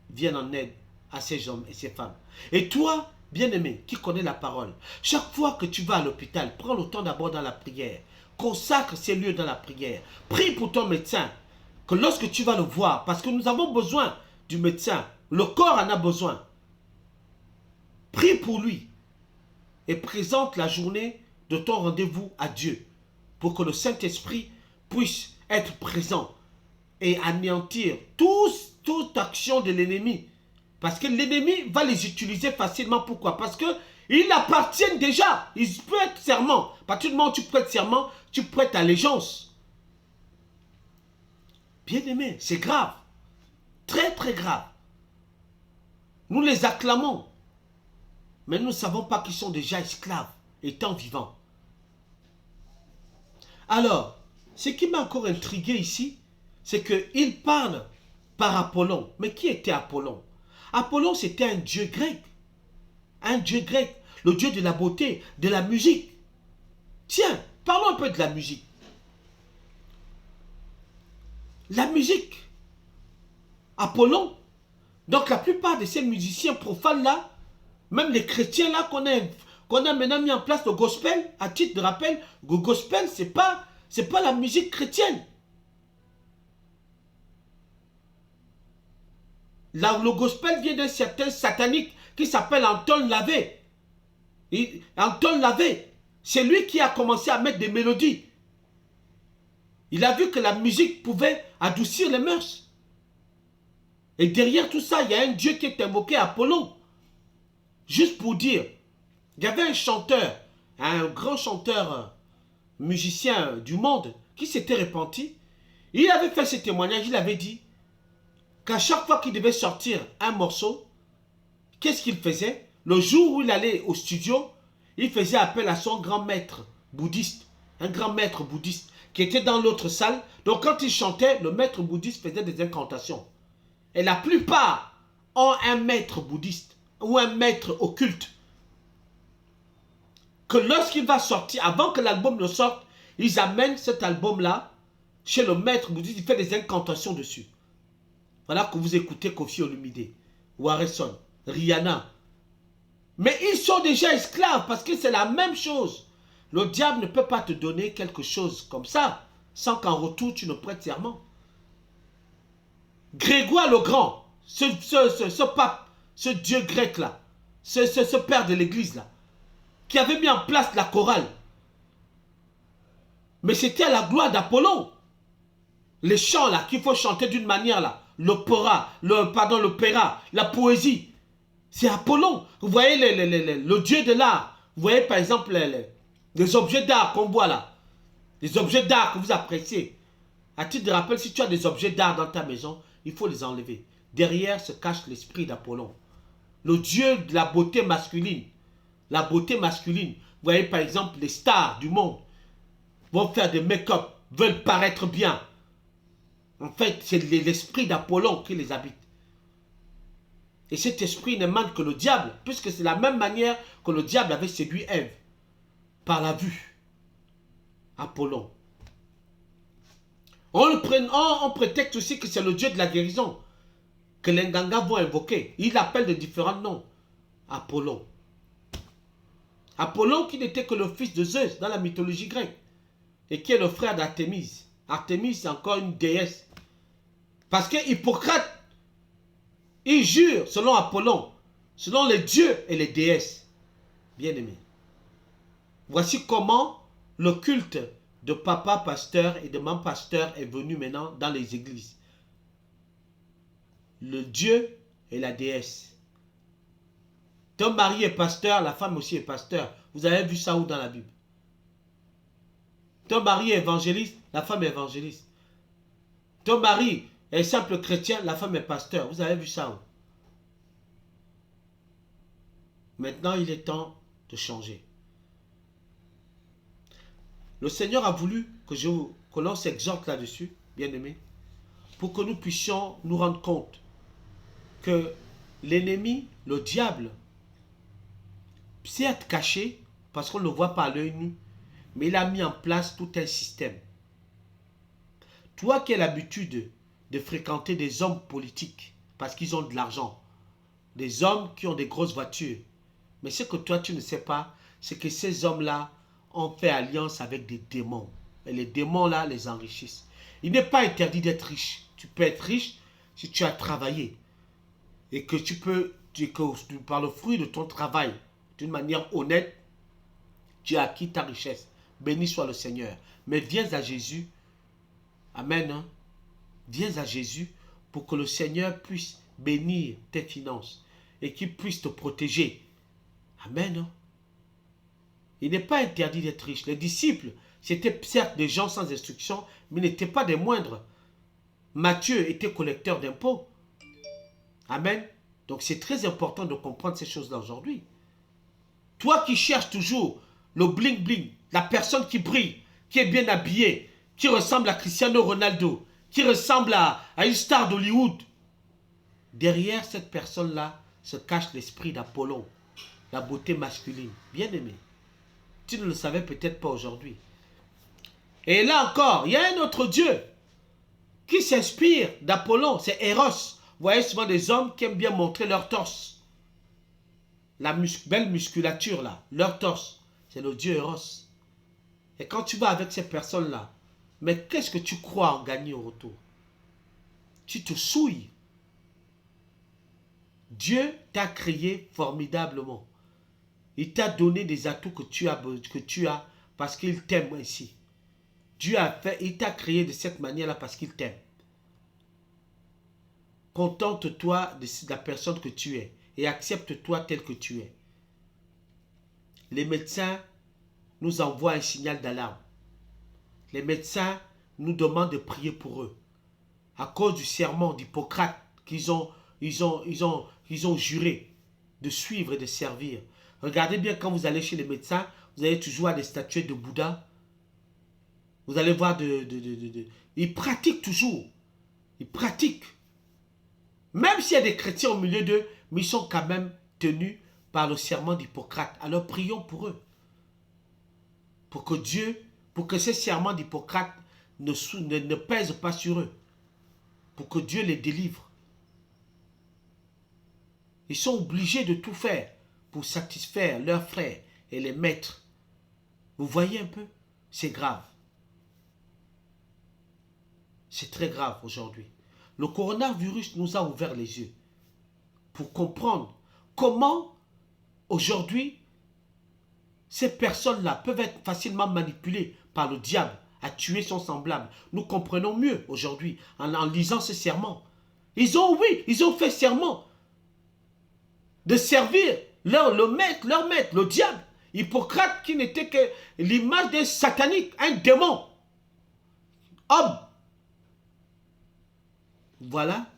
vienne en aide à ces hommes et ces femmes. Et toi, bien-aimé, qui connais la parole, chaque fois que tu vas à l'hôpital, prends le temps d'abord dans la prière. Consacre ces lieux dans la prière. Prie pour ton médecin. Que lorsque tu vas le voir, parce que nous avons besoin du médecin, le corps en a besoin. Prie pour lui. Et présente la journée de ton rendez-vous à Dieu. Pour que le Saint-Esprit puisse être présent et anéantir toute action de l'ennemi. Parce que l'ennemi va les utiliser facilement. Pourquoi? Parce qu'ils appartiennent déjà. Ils prêtent serment. À partir du moment où tu prêtes serment, tu prêtes allégeance. Bien-aimé, c'est grave. Très très grave. Nous les acclamons. Mais nous ne savons pas qu'ils sont déjà esclaves, étant vivants. Alors, ce qui m'a encore intrigué ici, c'est qu'il parle par Apollon. Mais qui était Apollon? Apollon, c'était un dieu grec. Un dieu grec. Le dieu de la beauté, de la musique. Tiens, parlons un peu de la musique. La musique. Apollon. Donc la plupart de ces musiciens profanes-là, même les chrétiens-là qu'on a maintenant mis en place le gospel, à titre de rappel, le gospel, c'est pas la musique chrétienne. Là, le gospel vient d'un certain satanique qui s'appelle Anton Lavey. Anton Lavey, c'est lui qui a commencé à mettre des mélodies. Il a vu que la musique pouvait adoucir les mœurs. Et derrière tout ça, il y a un dieu qui est invoqué, Apollon. Juste pour dire, il y avait un chanteur, un grand chanteur musicien du monde qui s'était repenti. Il avait fait ce témoignage, il avait dit qu'à chaque fois qu'il devait sortir un morceau, qu'est-ce qu'il faisait? Le jour où il allait au studio, il faisait appel à son grand maître bouddhiste, un grand maître bouddhiste qui était dans l'autre salle. Donc quand il chantait, le maître bouddhiste faisait des incantations. Et la plupart ont un maître bouddhiste ou un maître occulte. Que lorsqu'il va sortir, avant que l'album ne sorte, ils amènent cet album-là chez le maître bouddhiste, il fait des incantations dessus. Voilà que vous écoutez Koffi Olomide, Warrison, Rihanna. Mais ils sont déjà esclaves parce que c'est la même chose. Le diable ne peut pas te donner quelque chose comme ça sans qu'en retour tu ne prêtes serment. Grégoire le Grand, ce pape, ce dieu grec là, ce père de l'église là, qui avait mis en place la chorale. Mais c'était à la gloire d'Apollon. Les chants là qu'il faut chanter d'une manière là, l'opéra, la poésie, c'est Apollon. Vous voyez le dieu de l'art. Vous voyez par exemple les objets d'art qu'on voit là, les objets d'art que vous appréciez. À titre de rappel, si tu as des objets d'art dans ta maison, il faut les enlever. Derrière se cache l'esprit d'Apollon. Le dieu de la beauté masculine. La beauté masculine. Vous voyez par exemple les stars du monde vont faire des make-up, veulent paraître bien. En fait, c'est l'esprit d'Apollon qui les habite. Et cet esprit n'émane que le diable, puisque c'est la même manière que le diable avait séduit Ève. Par la vue. Apollon. On prétexte aussi que c'est le dieu de la guérison que les Nganga vont invoquer. Il l'appelle de différents noms. Apollon. Apollon qui n'était que le fils de Zeus dans la mythologie grecque et qui est le frère d'Artémise. Artémise, c'est encore une déesse. Parce que Hippocrate, il jure selon Apollon, selon les dieux et les déesses. Bien-aimés. Voici comment le culte de papa pasteur et de maman pasteur est venu maintenant dans les églises. Le dieu et la déesse. Ton mari est pasteur, la femme aussi est pasteur. Vous avez vu ça où dans la Bible? Ton mari est évangéliste, la femme est évangéliste. Ton mari est simple chrétien, la femme est pasteur. Vous avez vu ça où? Maintenant, il est temps de changer. Le Seigneur a voulu que l'on s'exhorte là-dessus, bien-aimés, pour que nous puissions nous rendre compte que l'ennemi, le diable, certes caché, parce qu'on ne le voit pas à l'œil nu, mais il a mis en place tout un système. Toi qui as l'habitude de fréquenter des hommes politiques, parce qu'ils ont de l'argent, des hommes qui ont des grosses voitures, mais ce que toi tu ne sais pas, c'est que ces hommes-là ont fait alliance avec des démons. Et les démons-là les enrichissent. Il n'est pas interdit d'être riche. Tu peux être riche si tu as travaillé. Et que par le fruit de ton travail, d'une manière honnête, tu as acquis ta richesse. Béni soit le Seigneur. Mais viens à Jésus. Amen. Hein? Viens à Jésus pour que le Seigneur puisse bénir tes finances et qu'il puisse te protéger. Amen. Hein? Il n'est pas interdit d'être riche. Les disciples, c'était certes des gens sans instruction, mais n'étaient pas des moindres. Matthieu était collecteur d'impôts. Amen. Donc c'est très important de comprendre ces choses-là aujourd'hui. Toi qui cherches toujours le bling-bling, la personne qui brille, qui est bien habillée, qui ressemble à Cristiano Ronaldo, qui ressemble à une star d'Hollywood, derrière cette personne-là se cache l'esprit d'Apollon, la beauté masculine. Bien aimé. Tu ne le savais peut-être pas aujourd'hui. Et là encore, il y a un autre dieu qui s'inspire d'Apollon, c'est Eros. Vous voyez souvent des hommes qui aiment bien montrer leur torse. La belle musculature là, leur torse, c'est le dieu Eros. Et quand tu vas avec ces personnes-là, mais qu'est-ce que tu crois en gagner au retour? Tu te souilles. Dieu t'a créé formidablement. Il t'a donné des atouts que tu as parce qu'il t'aime ainsi. Il t'a créé de cette manière-là parce qu'il t'aime. Contente-toi de la personne que tu es et accepte-toi tel que tu es. Les médecins nous envoient un signal d'alarme. Les médecins nous demandent de prier pour eux. À cause du serment d'Hippocrate qu'ils ont juré de suivre et de servir. Regardez bien quand vous allez chez les médecins, vous allez toujours voir des statuettes de Bouddha. Vous allez voir ils pratiquent toujours. Ils pratiquent. Même s'il y a des chrétiens au milieu d'eux, mais ils sont quand même tenus par le serment d'Hippocrate. Alors prions pour eux. Pour que ces serments d'Hippocrate ne pèsent pas sur eux. Pour que Dieu les délivre. Ils sont obligés de tout faire pour satisfaire leurs frères et les maîtres. Vous voyez un peu? C'est grave. C'est très grave aujourd'hui. Le coronavirus nous a ouvert les yeux pour comprendre comment aujourd'hui ces personnes-là peuvent être facilement manipulées par le diable à tuer son semblable. Nous comprenons mieux aujourd'hui en lisant ce serment. Ils ont fait serment de servir leur maître, le diable. Hippocrate qui n'était que l'image d'un satanique, un démon. Homme. Voilà.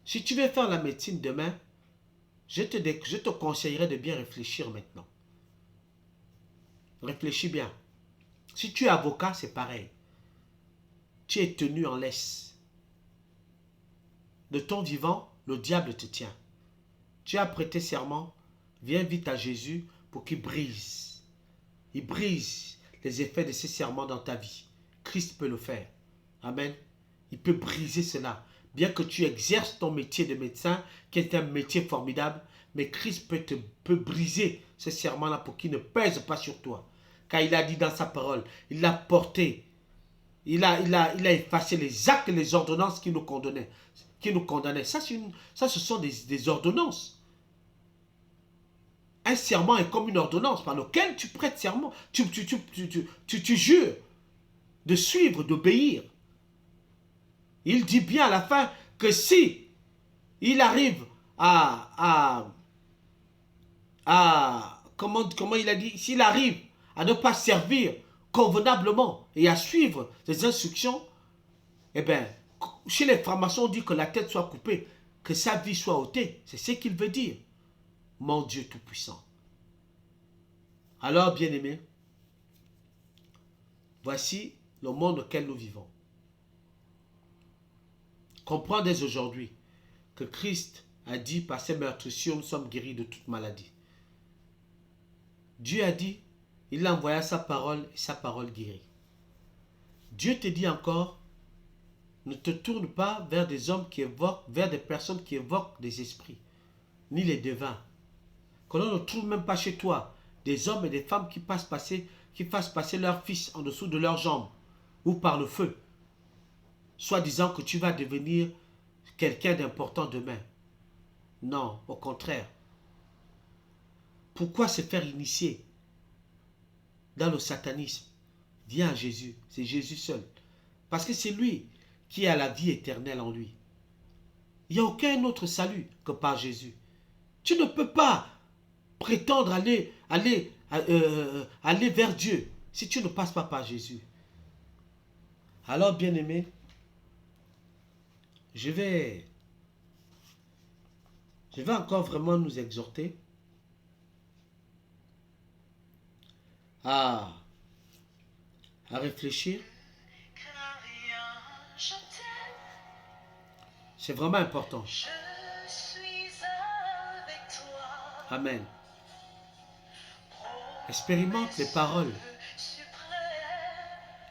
Si tu veux faire la médecine demain, je te conseillerais de bien réfléchir maintenant. Réfléchis bien. Si tu es avocat, c'est pareil. Tu es tenu en laisse. De ton vivant, le diable te tient. Tu as prêté serment, viens vite à Jésus pour qu'il brise. Il brise les effets de ces serments dans ta vie. Christ peut le faire. Amen. Il peut briser cela. Bien que tu exerces ton métier de médecin, qui est un métier formidable, mais Christ peut briser ce serment-là pour qu'il ne pèse pas sur toi. Car il a dit dans sa parole, il l'a porté, il a effacé les actes et les ordonnances qui nous condamnaient. Ça, ce sont des ordonnances. Un serment est comme une ordonnance par laquelle tu prêtes serment. Tu jures de suivre, d'obéir. Il dit bien à la fin que si il arrive comment il a dit, s'il arrive à ne pas servir convenablement et à suivre les instructions, eh bien, chez les francs-maçons, on dit que la tête soit coupée, que sa vie soit ôtée. C'est ce qu'il veut dire. Mon Dieu Tout-Puissant. Alors, bien-aimés, Voici le monde auquel nous vivons. Comprends dès aujourd'hui que Christ a dit par ses meurtrissures, nous sommes guéris de toute maladie. Dieu a dit, il envoya sa parole et sa parole guérit. Dieu te dit encore, ne te tourne pas vers des hommes qui évoquent, vers des personnes qui évoquent des esprits, ni les devins. Que l'on ne trouve même pas chez toi des hommes et des femmes qui fassent passer leurs fils en dessous de leurs jambes ou par le feu, soit disant que tu vas devenir quelqu'un d'important demain. Non, au contraire. Pourquoi se faire initier dans le satanisme? Viens à Jésus, c'est Jésus seul. Parce que c'est lui qui a la vie éternelle en lui. Il n'y a aucun autre salut que par Jésus. Tu ne peux pas prétendre aller vers Dieu si tu ne passes pas par Jésus. Alors, bien-aimé, je vais encore vraiment nous exhorter à réfléchir. C'est vraiment important. Amen. Expérimente les paroles.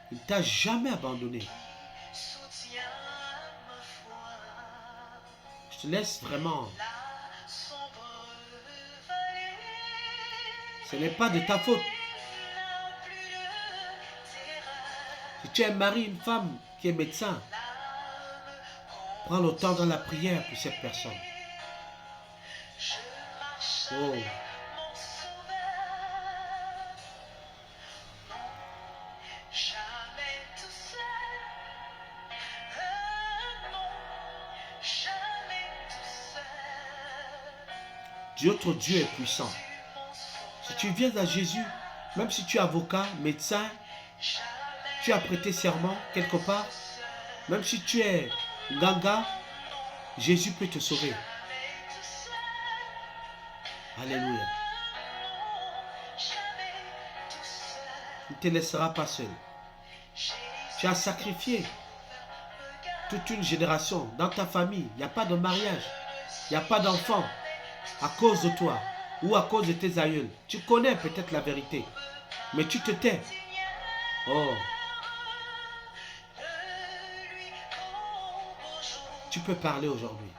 Il ne t'a jamais abandonné. Je te laisse vraiment. Ce n'est pas de ta faute. Si tu es un mari, une femme qui est médecin, prends le temps dans la prière pour cette personne. Oh. Notre Dieu est puissant. Si tu viens à Jésus, même si tu es avocat, médecin, tu as prêté serment quelque part, même si tu es ganga, Jésus peut te sauver. Alléluia. Il ne te laissera pas seul. Tu as sacrifié toute une génération. Dans ta famille, il n'y a pas de mariage, il n'y a pas d'enfant à cause de toi ou à cause de tes aïeuls. Tu connais peut-être la vérité, mais tu te tais. Oh. Tu peux parler aujourd'hui.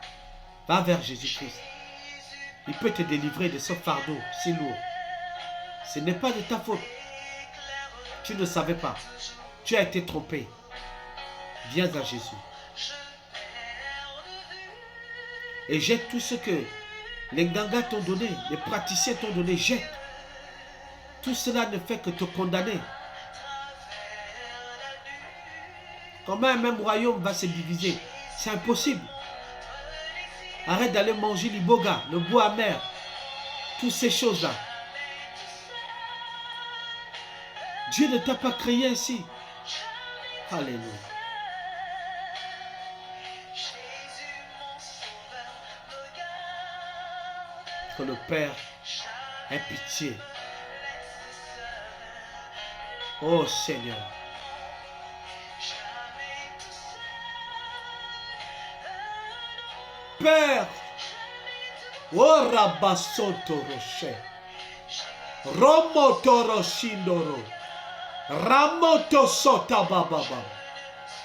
Va vers Jésus-Christ. Il peut te délivrer de ce fardeau si lourd. Ce n'est pas de ta faute. Tu ne savais pas. Tu as été trompé. Viens à Jésus. Et jette tout ce que les gangas t'ont donné, les praticiens t'ont donné, jette. Tout cela ne fait que te condamner. Comment un même royaume va se diviser? C'est impossible. Arrête d'aller manger l'iboga, le bois amer, toutes ces choses-là. Dieu ne t'a pas créé ainsi. Alléluia. Que le Père ait pitié. Oh Seigneur. Père. Oh Rabasonto Roche. Romotoro Shindoro. Ramoto Sota Bababa.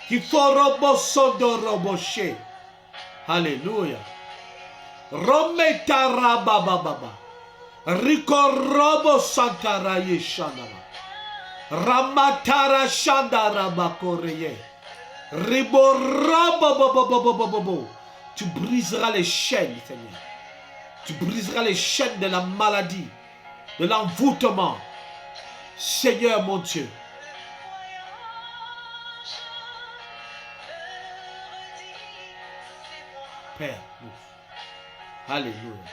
Kiforobo Sondoro Moshe. Alléluia. Rometara Bababa. Rikorobo Santara Yeshanama. Ramatara Shandara Bakoreye. Riborobo. Tu briseras les chaînes, Seigneur. Tu briseras les chaînes de la maladie, de l'envoûtement. Seigneur mon Dieu. Père, alléluia.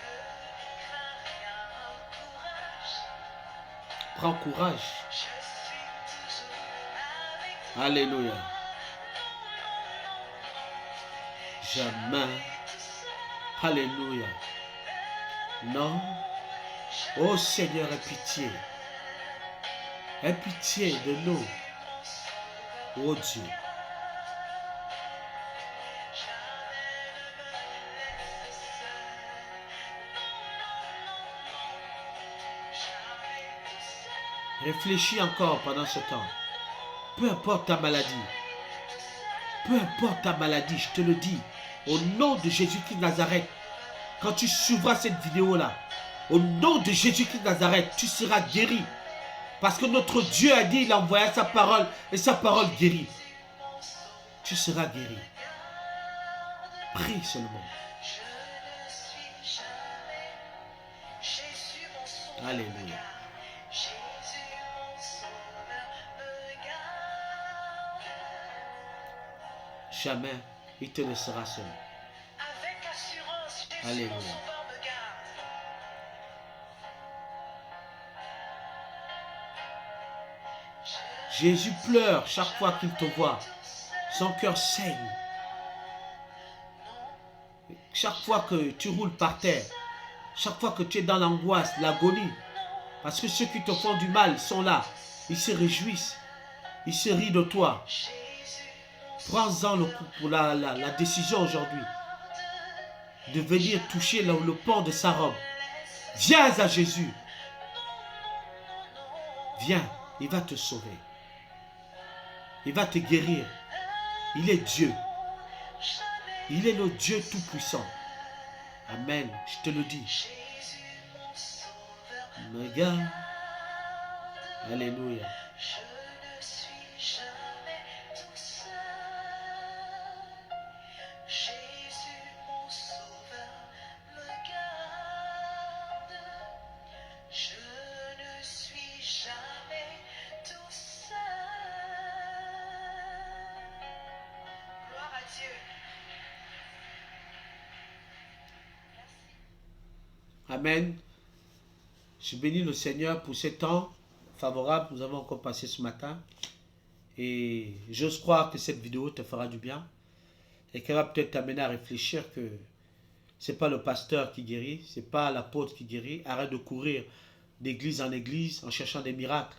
Prends courage. Alléluia. Jamais. Alléluia. Non. Oh Seigneur, aie pitié. Aie pitié de nous. Oh Dieu. Réfléchis encore pendant ce temps. Peu importe ta maladie. Peu importe ta maladie, je te le dis. Au nom de Jésus-Christ de Nazareth. Quand tu suivras cette vidéo-là. Au nom de Jésus-Christ de Nazareth, tu seras guéri. Parce que notre Dieu a dit, il a envoyé sa parole. Et sa parole guérit. Tu seras guéri. Prie seulement. Alléluia. Jamais il te laissera seul. Alléluia. Jésus pleure chaque fois qu'il te voit. Son cœur saigne. Chaque fois que tu roules par terre, chaque fois que tu es dans l'angoisse, l'agonie, parce que ceux qui te font du mal sont là, ils se réjouissent, ils se rient de toi. Prends-en le coup pour la décision aujourd'hui de venir toucher le port de sa robe. Viens à Jésus. Viens, il va te sauver. Il va te guérir. Il est Dieu. Il est le Dieu tout-puissant. Amen. Je te le dis. Regarde. Alléluia. Amen. Je bénis le Seigneur pour ce temps favorable que nous avons encore passé ce matin. Et j'ose croire que cette vidéo te fera du bien. Et qu'elle va peut-être t'amener à réfléchir que ce n'est pas le pasteur qui guérit, ce n'est pas l'apôtre qui guérit. Arrête de courir d'église en église en cherchant des miracles.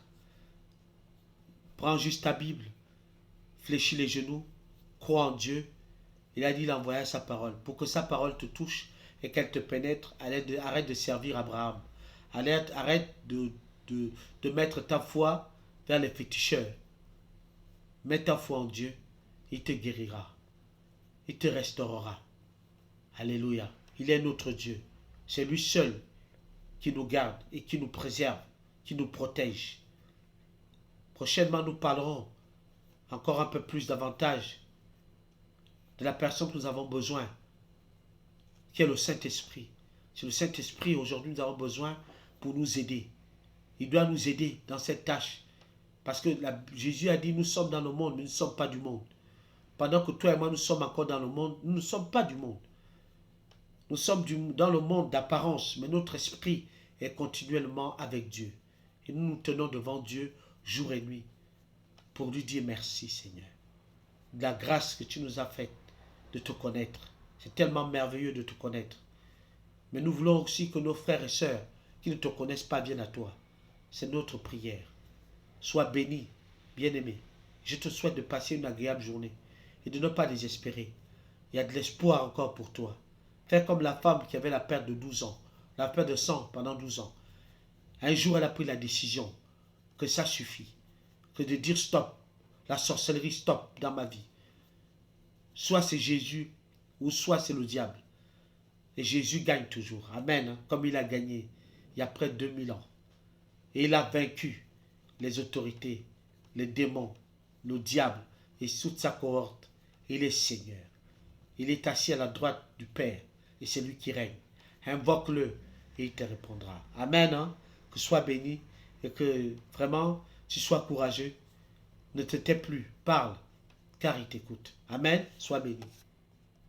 Prends juste ta Bible. Fléchis les genoux. Crois en Dieu. Il a dit qu'il envoya sa parole. Pour que sa parole te touche et qu'elle te pénètre, arrête de servir Abraham. Arrête de mettre ta foi vers les féticheurs. Mets ta foi en Dieu. Il te guérira. Il te restaurera. Alléluia. Il est notre Dieu. C'est lui seul qui nous garde et qui nous préserve, qui nous protège. Prochainement, nous parlerons encore un peu plus davantage de la personne que nous avons besoin, qui est le Saint-Esprit. C'est le Saint-Esprit aujourd'hui nous avons besoin pour nous aider. Il doit nous aider dans cette tâche. Parce que Jésus a dit, nous sommes dans le monde, mais nous ne sommes pas du monde. Pendant que toi et moi, nous sommes encore dans le monde, nous ne sommes pas du monde. Nous sommes dans le monde d'apparence, mais notre esprit est continuellement avec Dieu. Et nous nous tenons devant Dieu jour et nuit pour lui dire merci, Seigneur. De la grâce que tu nous as faite de te connaître. C'est tellement merveilleux de te connaître. Mais nous voulons aussi que nos frères et sœurs qui ne te connaissent pas viennent à toi. C'est notre prière. Sois béni, bien-aimé. Je te souhaite de passer une agréable journée et de ne pas désespérer. Il y a de l'espoir encore pour toi. Fais comme la femme qui avait la perte de 12 ans, la perte de sang pendant 12 ans. Un jour, elle a pris la décision que ça suffit, que de dire stop, la sorcellerie stop dans ma vie. Soit c'est Jésus ou soit c'est le diable. Et Jésus gagne toujours. Amen. Comme il a gagné il y a près de 2000 ans. Et il a vaincu les autorités, les démons, le diable et toute sa cohorte. Il est Seigneur. Il est assis à la droite du Père et c'est lui qui règne. Invoque-le et il te répondra. Amen. Que sois béni et que vraiment tu sois courageux. Ne te tais plus, parle, car il t'écoute. Amen. Sois béni.